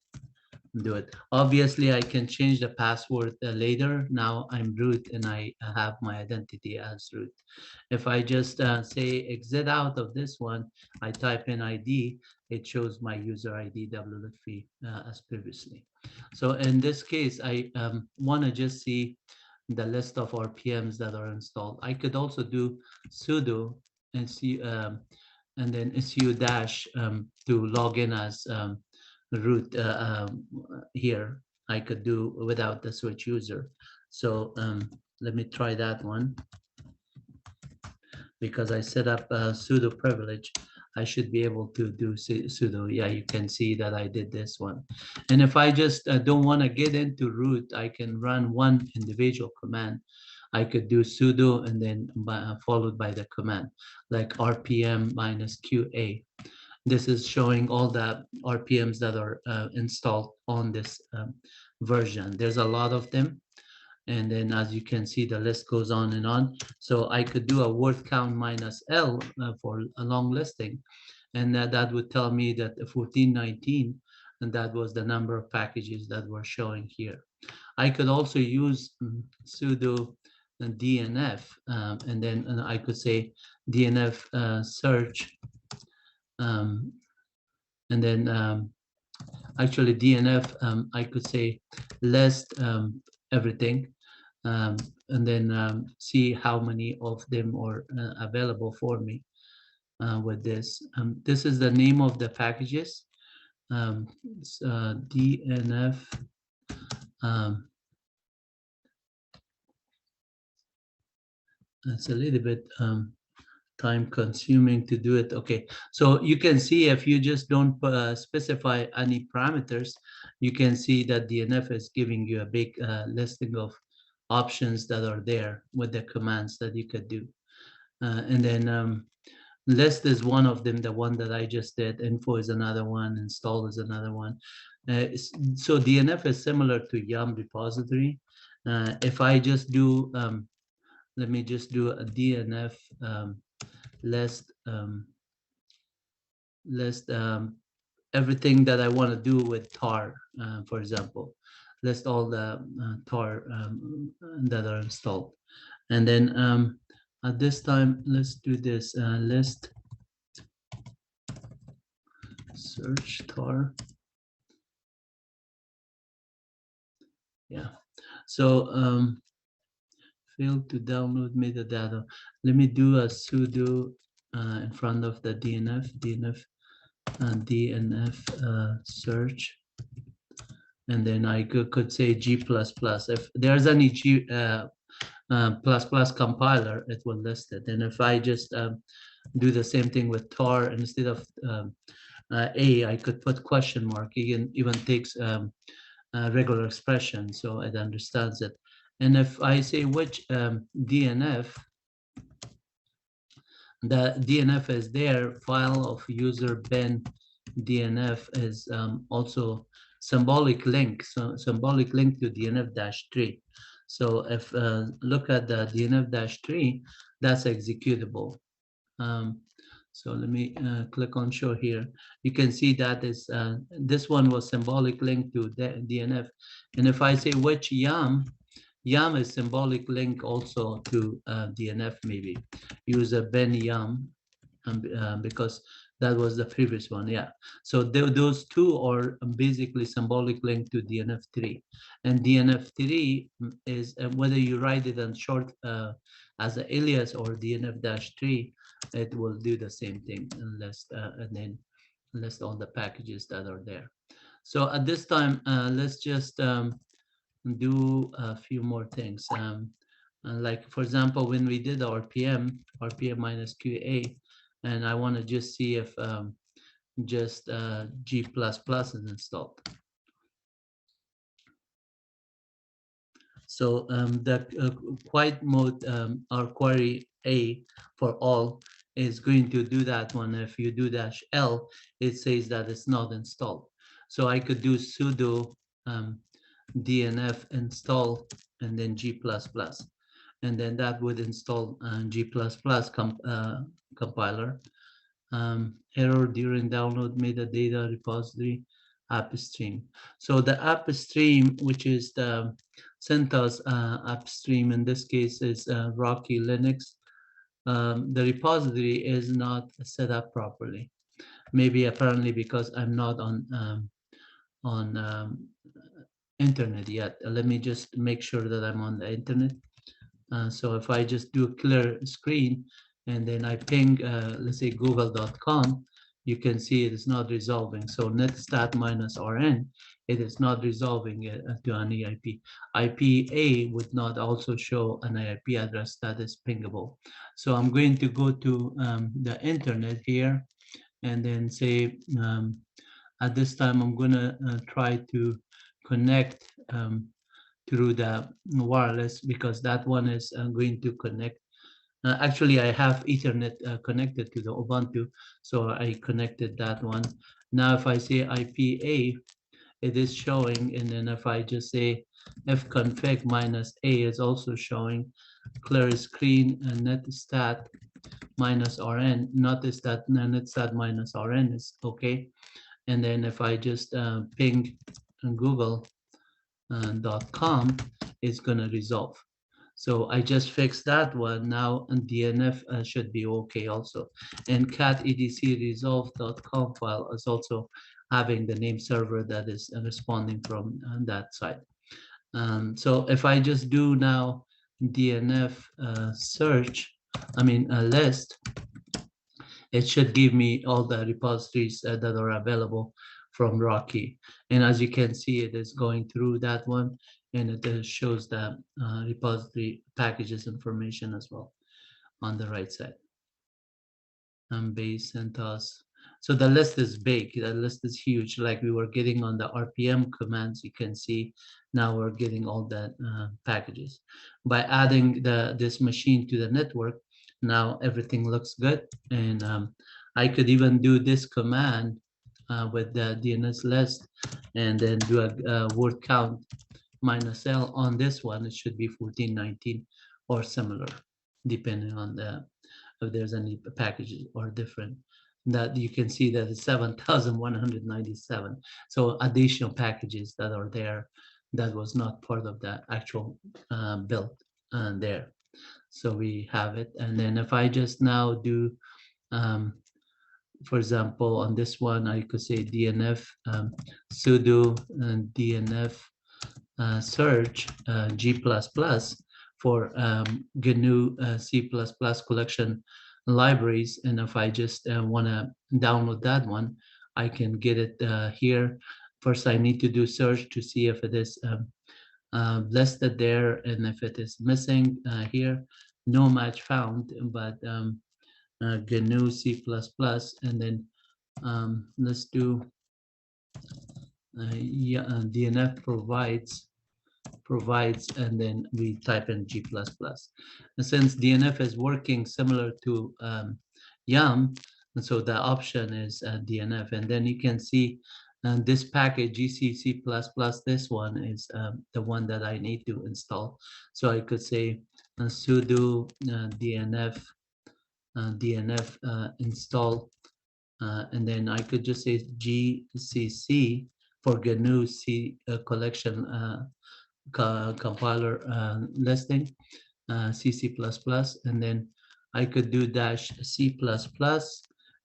do it. Obviously, I can change the password later. Now I'm root and I have my identity as root. If I just say exit out of this one, I type in ID, it shows my user ID wlitfy as previously. So in this case, I want to just see the list of RPMs that are installed. I could also do sudo and see and then su dash to log in as root here. I could do without the switch user. So let me try that one. Because I set up a sudo privilege, I should be able to do sudo. Yeah, you can see that I did this one. And if I just don't want to get into root, I can run one individual command. I could do sudo and then followed by the command, like rpm -qa. This is showing all the RPMs that are installed on this version. There's a lot of them. And then as you can see, the list goes on and on. So I could do a word count -L for a long listing. And that would tell me that 1419, and that was the number of packages that were showing here. I could also use sudo DNF, and then I could say DNF search, and then actually DNF, I could say list everything, and then see how many of them are available for me with this. This is the name of the packages. DNF. It's a little bit time consuming to do it. Okay, so you can see if you just don't specify any parameters, you can see that DNF is giving you a big listing of options that are there with the commands that you could do. And then list is one of them, the one that I just did. Info is another one. Install is another one. So DNF is similar to yum repository. If I just do, let me just do a DNF list, everything that I want to do with tar, for example. List all the tar that are installed. And then at this time, let's do this list search tar. Yeah. So failed to download metadata. Let me do a sudo in front of the DNF search, and then I could say G++. If there's any G plus compiler, it will list it. And if I just do the same thing with tar, instead of A, I could put question mark. Even takes regular expression, so it understands it. And if I say which DNF, the DNF is there, file of user bin DNF is also symbolic link, so symbolic link to DNF-3. So if look at the DNF-3, that's executable. So let me click on show here. You can see that is this one was symbolic link to the DNF. And if I say which yum is symbolic link also to DNF, maybe use a ben yum because that was the previous one. Yeah, so those two are basically symbolic link to DNF3, and DNF3 is whether you write it in short as an alias or DNF-3, it will do the same thing unless and then list all the packages that are there. So at this time, let's just do a few more things. Like for example, when we did RPM minus QA, and I want to just see if just G++ is installed. So the quiet mode or query A for all is going to do that one. If you do -L, it says that it's not installed. So I could do sudo DNF install and then G++. And then that would install G++ compiler. Error during download metadata repository app stream. So the app stream, which is the CentOS app stream, in this case is Rocky Linux. The repository is not set up properly. Maybe apparently because I'm not on internet yet. Let me just make sure that I'm on the internet. So if I just do a clear screen and then I ping, let's say google.com, you can see it is not resolving. So netstat minus rn, it is not resolving it to an EIP. IPA would not also show an IP address that is pingable. So I'm going to go to the internet here and then say, at this time, I'm going to try to connect through the wireless because that one is going to connect. Actually, I have Ethernet connected to the Ubuntu, so I connected that one. Now, if I say IPA, it is showing, and then if I just say fconfig minus A is also showing, clear screen and netstat minus rn. Notice that netstat minus rn is okay. And then if I just ping google.com, it's going to resolve. So I just fixed that one now, and DNF should be okay also. And cat edc resolve.com file is also having the name server that is responding from that side. So if I just do now DNF search, list, it should give me all the repositories that are available from Rocky. And as you can see, it is going through that one, and it shows the repository packages information as well on the right side. Base CentOS. So the list is big, the list is huge, like we were getting on the RPM commands. You can see now we're getting all the packages. By adding this machine to the network, now everything looks good. And I could even do this command with the DNS list and then do a word count minus L on this one. It should be 1419 or similar, depending on if there's any packages or different. That you can see that it's 7,197. So additional packages that are there that was not part of the actual build there. So we have it. And then if I just now do, for example, on this one, I could say DNF sudo DNF search G++ for GNU C++ collection libraries. And if I just want to download that one, I can get it here. First, I need to do search to see if it is listed there, and if it is missing here, no match found, but GNU C++, and then let's do DNF provides, and then we type in G++. And since DNF is working similar to YAM, and so the option is DNF, and then you can see this package GCC++, this one is the one that I need to install. So I could say sudo DNF install, and then I could just say GCC for GNU C collection compiler listing, CC++, and then I could do -C++,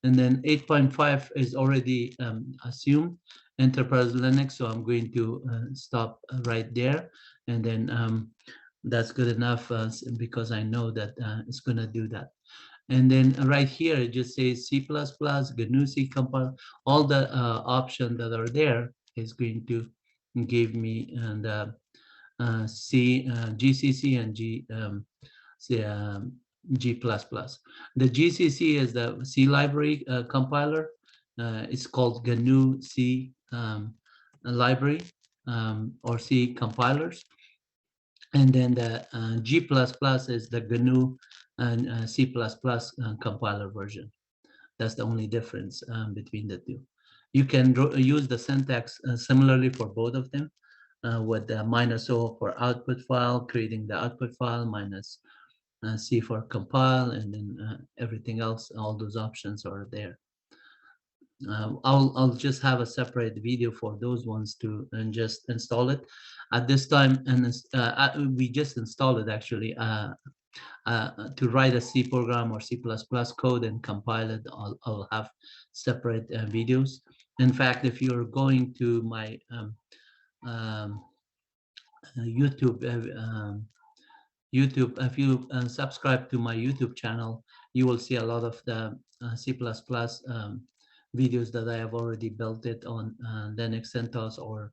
and then 8.5 is already assumed enterprise Linux, so I'm going to stop right there, and then that's good enough because I know that it's going to do that. And then right here, it just says C++, GNU C compiler, all the options that are there is going to give me GCC and G++. The GCC is the C library compiler. It's called Gnu C library or C compilers. And then the G++ is the GNU and C++ compiler version. That's the only difference between the two. You can use the syntax similarly for both of them with the -O for output file, creating the output file, minus C for compile, and then everything else, all those options are there. I'll just have a separate video for those ones to and just install it at this time. And we just installed it actually to write a C program or C++ code and compile it. I'll have separate videos. In fact, if you're going to my YouTube, if you subscribe to my YouTube channel, you will see a lot of the C++ videos that I have already built it on Linux CentOS or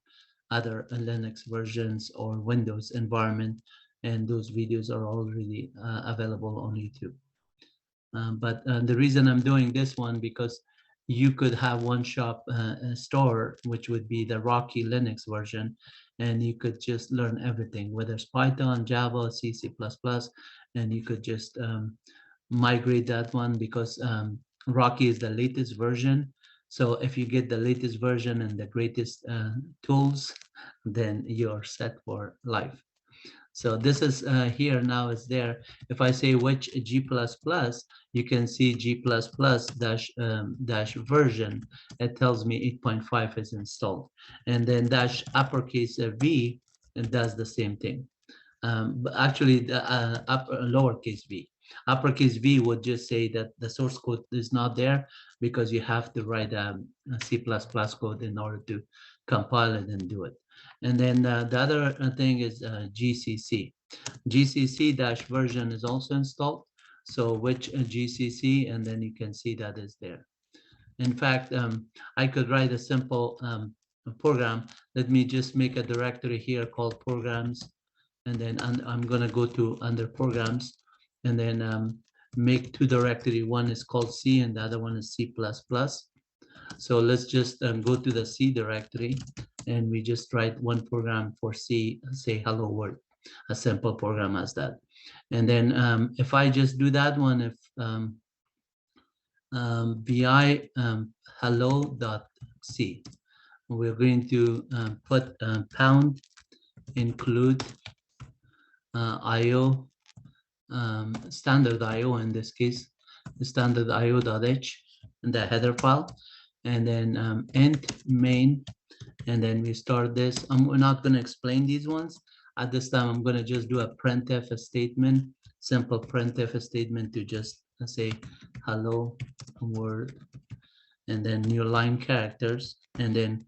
other Linux versions or Windows environment, and those videos are already available on YouTube. But the reason I'm doing this one, because you could have one shop store, which would be the Rocky Linux version, and you could just learn everything, whether it's Python, Java, C, C++, and you could just migrate that one, because Rocky is the latest version. So if you get the latest version and the greatest tools, then you're set for life. So this is here now is there. If I say which G++, you can see G++ dash version. It tells me 8.5 is installed. And then dash uppercase V, and does the same thing. But actually the lowercase v. Uppercase V would just say that the source code is not there, because you have to write a C++ code in order to compile it and do it. And then the other thing is GCC. GCC dash version is also installed. So which GCC, and then you can see that is there. In fact, I could write a simple program. Let me just make a directory here called programs. And then I'm going to go to under programs, and then make two directory. One is called C and the other one is C++. So let's just go to the C directory, and we just write one program for C, say hello world, a simple program as that. And then if I just do that one, if vi hello.c, we're going to put pound include IO, standard IO in this case, standard IO.h in the header file, and then int main, and then we start this. We're not going to explain these ones at this time. I'm going to just do a printf statement, simple printf statement to just say hello world, and then new line characters, and then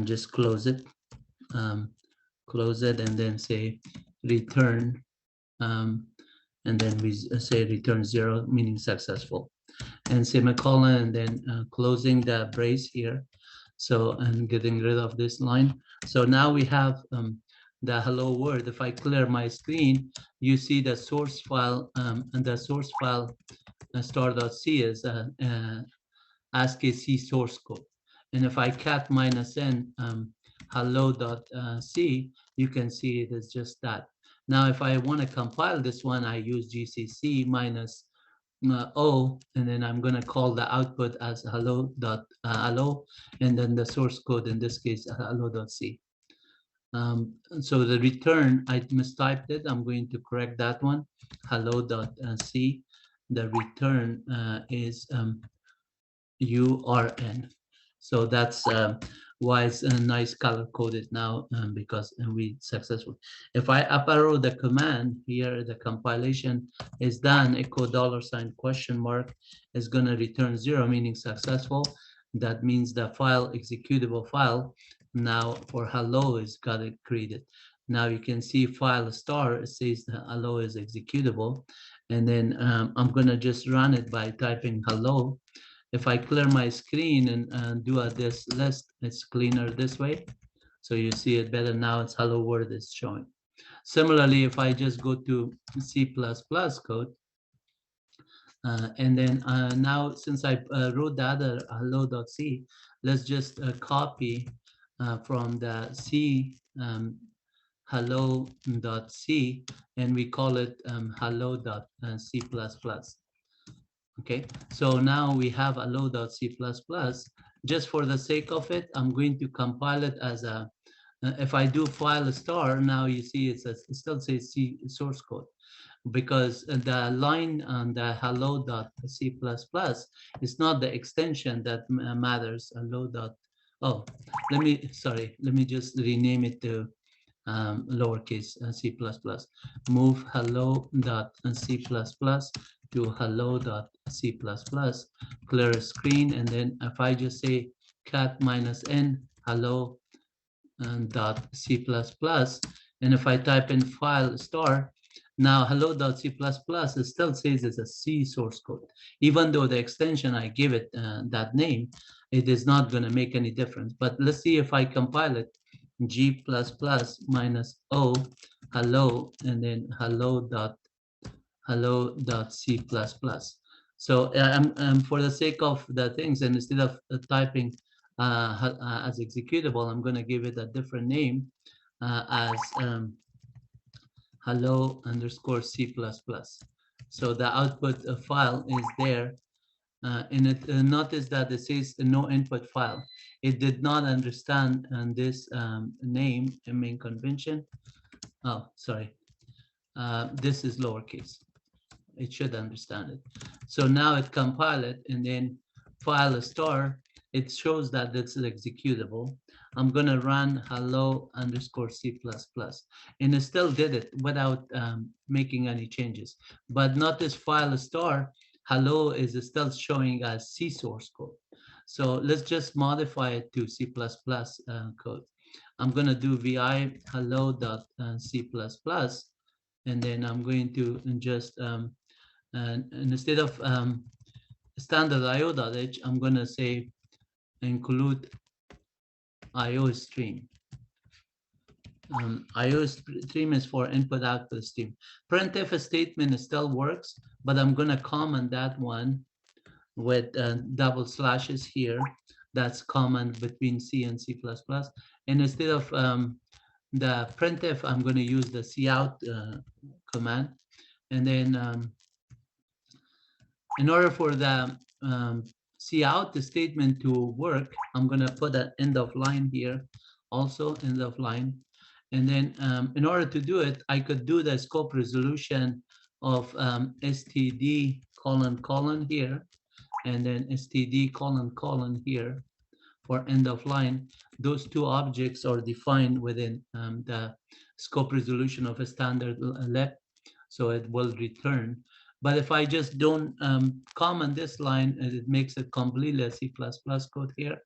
just close it, and then say return, and then we say return 0, meaning successful, and semicolon, and then closing the brace here. So and getting rid of this line. So now we have the hello world. If I clear my screen, you see the source file, and the source file star.c is ASCII C source code. And if I cat -n hello.c, you can see it is just that. Now, if I want to compile this one, I use GCC -o, and then I'm going to call the output as hello, and then the source code, in this case, hello.c. So the return, I mistyped it. I'm going to correct that one, hello.c. The return is URN. So that's why it's nice color coded now, because we successful. If I up arrow the command here, the compilation is done. Echo $? is going to return 0, meaning successful. That means the file, executable file, now for hello is got it created. Now you can see file star, it says the hello is executable, and then I'm going to just run it by typing hello. If I clear my screen and do this list, it's cleaner this way. So you see it better now. It's hello world is showing. Similarly, if I just go to C++ code, and then now since I wrote the other hello.c, let's just copy from the C hello.c, and we call it hello.c++. Okay, so now we have hello.c++. Just for the sake of it, I'm going to compile it as a, if I do file star, now you see it still says C source code, because the line on the hello.c++ is not the extension that matters. Hello. Oh, let me just rename it to lowercase c++. Move hello.c++ to hello.c++, clear screen, and then if I just say cat -n hello dot C++, and if I type in file star, now hello.c++ it still says it's a C source code. Even though the extension I give it that name, it is not going to make any difference. But let's see if I compile it, G++ -o hello, and then hello.c++. So for the sake of the things, and instead of typing as executable, I'm going to give it a different name as hello underscore C++. So the output file is there. And it notice that it says no input file. It did not understand this name main convention. Oh, sorry. This is lowercase. It should understand it. So now it compile it, and then file star, it shows that it's executable. I'm going to run hello underscore C++, and it still did it without making any changes. But notice file star, hello is still showing as C source code. So let's just modify it to C++ code. I'm going to do vi hello.c++, and then I'm going to just and instead of standard io.h, I'm going to say include IO stream. IO stream is for input output stream. Printf statement still works, but I'm going to comment that one with double slashes here. That's common between C and C++. And instead of the printf, I'm going to use the cout command. And then in order for the cout the statement to work, I'm going to put an end of line here, also end of line. And then in order to do it, I could do the scope resolution of std : here, and then std : here for end of line. Those two objects are defined within the scope resolution of a standard lib, so it will return. But if I just don't comment this line, it makes it completely a C++ code here.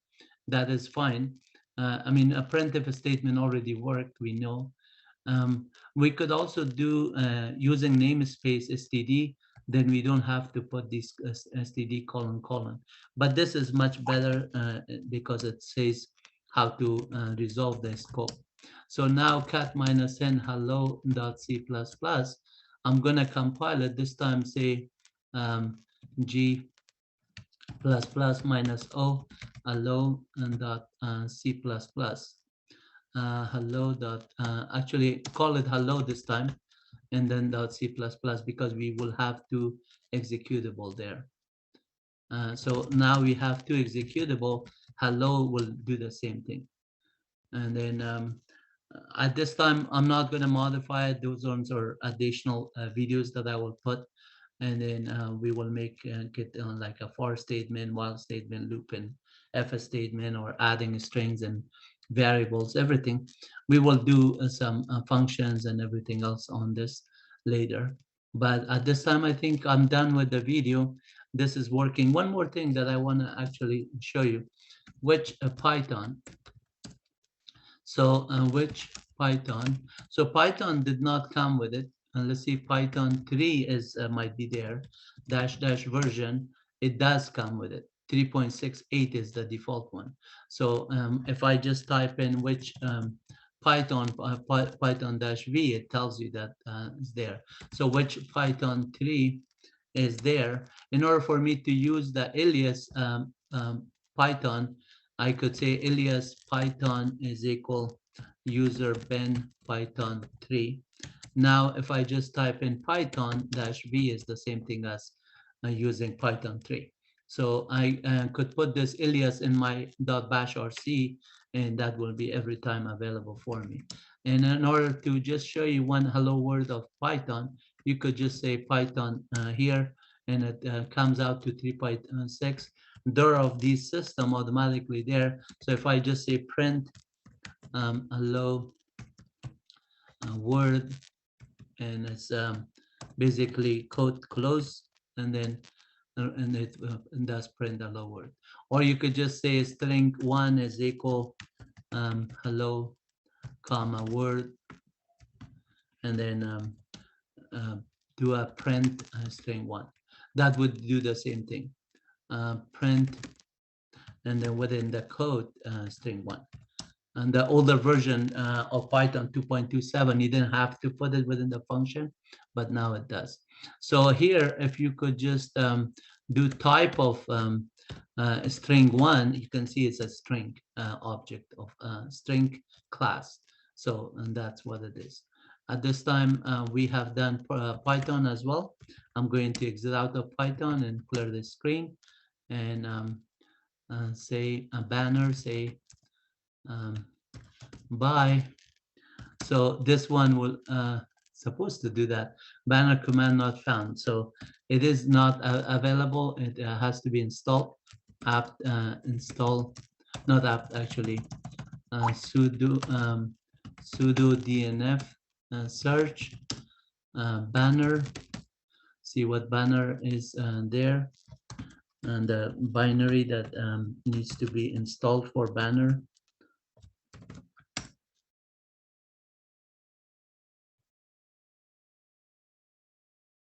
That is fine. I mean, a printf statement already worked, we know. We could also do using namespace std, then we don't have to put this std : but this is much better because it says how to resolve the scope. So now cat -n hello.c++, I'm going to compile it this time, say G++ -o hello dot C++. Hello dot actually call it hello this time, and then .c++, because we will have two executable there. So now we have two executable. Hello will do the same thing. And then at this time, I'm not going to modify it. Those ones are additional videos that I will put. And then we will make it like a for statement, while statement, loop, and if statement, or adding strings and variables, everything. We will do some functions and everything else on this later. But at this time, I think I'm done with the video. This is working. One more thing that I want to actually show you, which Python. So which Python? So Python did not come with it. And let's see, Python 3 is might be there. -- version, it does come with it. 3.68 is the default one. So if I just type in which Python-v, it tells you that it's there. So which Python 3 is there. In order for me to use the alias Python, I could say alias Python is equal user ben Python 3. Now, if I just type in Python-v is the same thing as using Python 3. So I could put this alias in my .bash or C, and that will be every time available for me. And in order to just show you one hello world of Python, you could just say Python here, and it comes out to 3.6. There of these system automatically there. So if I just say print hello word, and it's basically code close, and then and it and does print hello word. Or you could just say string 1 is equal hello comma word, and then do a print string 1. That would do the same thing. Print, and then within the code string 1. And the older version of Python 2.27, you didn't have to put it within the function, but now it does. So here, if you could just do type of string 1, you can see it's a string object of string class. So, and that's what it is. At this time, we have done Python as well. I'm going to exit out of Python and clear the screen, and say a banner, say bye. So this one will supposed to do that. Banner command not found. So it is not available. It has to be installed. Apt install, not apt actually. Sudo dnf search banner. See what banner is there, and the binary that needs to be installed for banner.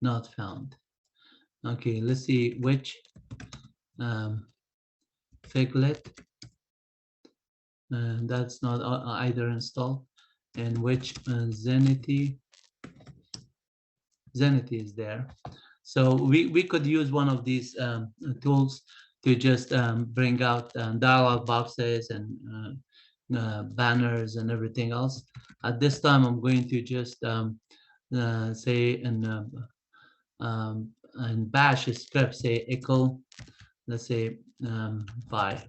Not found. Okay, let's see which Figlet, that's not either installed, and which Zenity is there. So we could use one of these tools to just bring out dialog boxes and banners and everything else. At this time, I'm going to just say in bash script, say echo, let's say bye.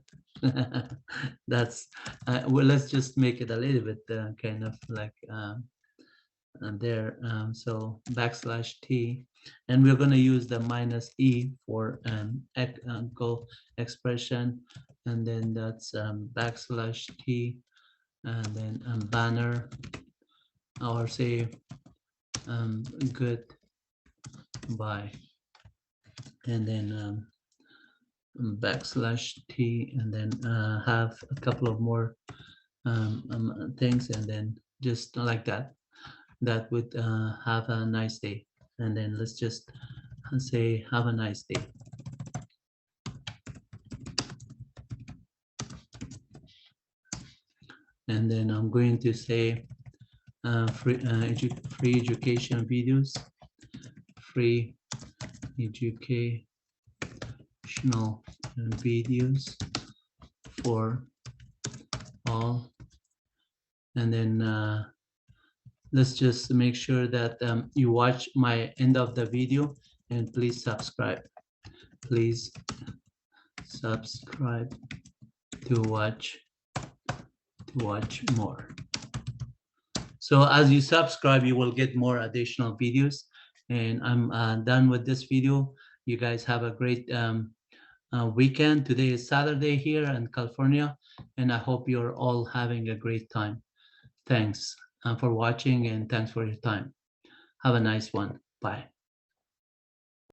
That's well, let's just make it a little bit kind of like there. So \t, and we're going to use the -e for echo expression, and then that's \t, and then banner, or say goodbye, and then \t, and then have a couple of more things, and then just like that. That would have a nice day. And then let's just say have a nice day. And then I'm going to say free education videos, free educational videos for all. And then let's just make sure that you watch my end of the video, and please subscribe. Please subscribe to watch more. So as you subscribe, you will get more additional videos. And I'm done with this video. You guys have a great weekend. Today is Saturday here in California, and I hope you're all having a great time. Thanks for watching, and thanks for your time. Have a nice one. Bye.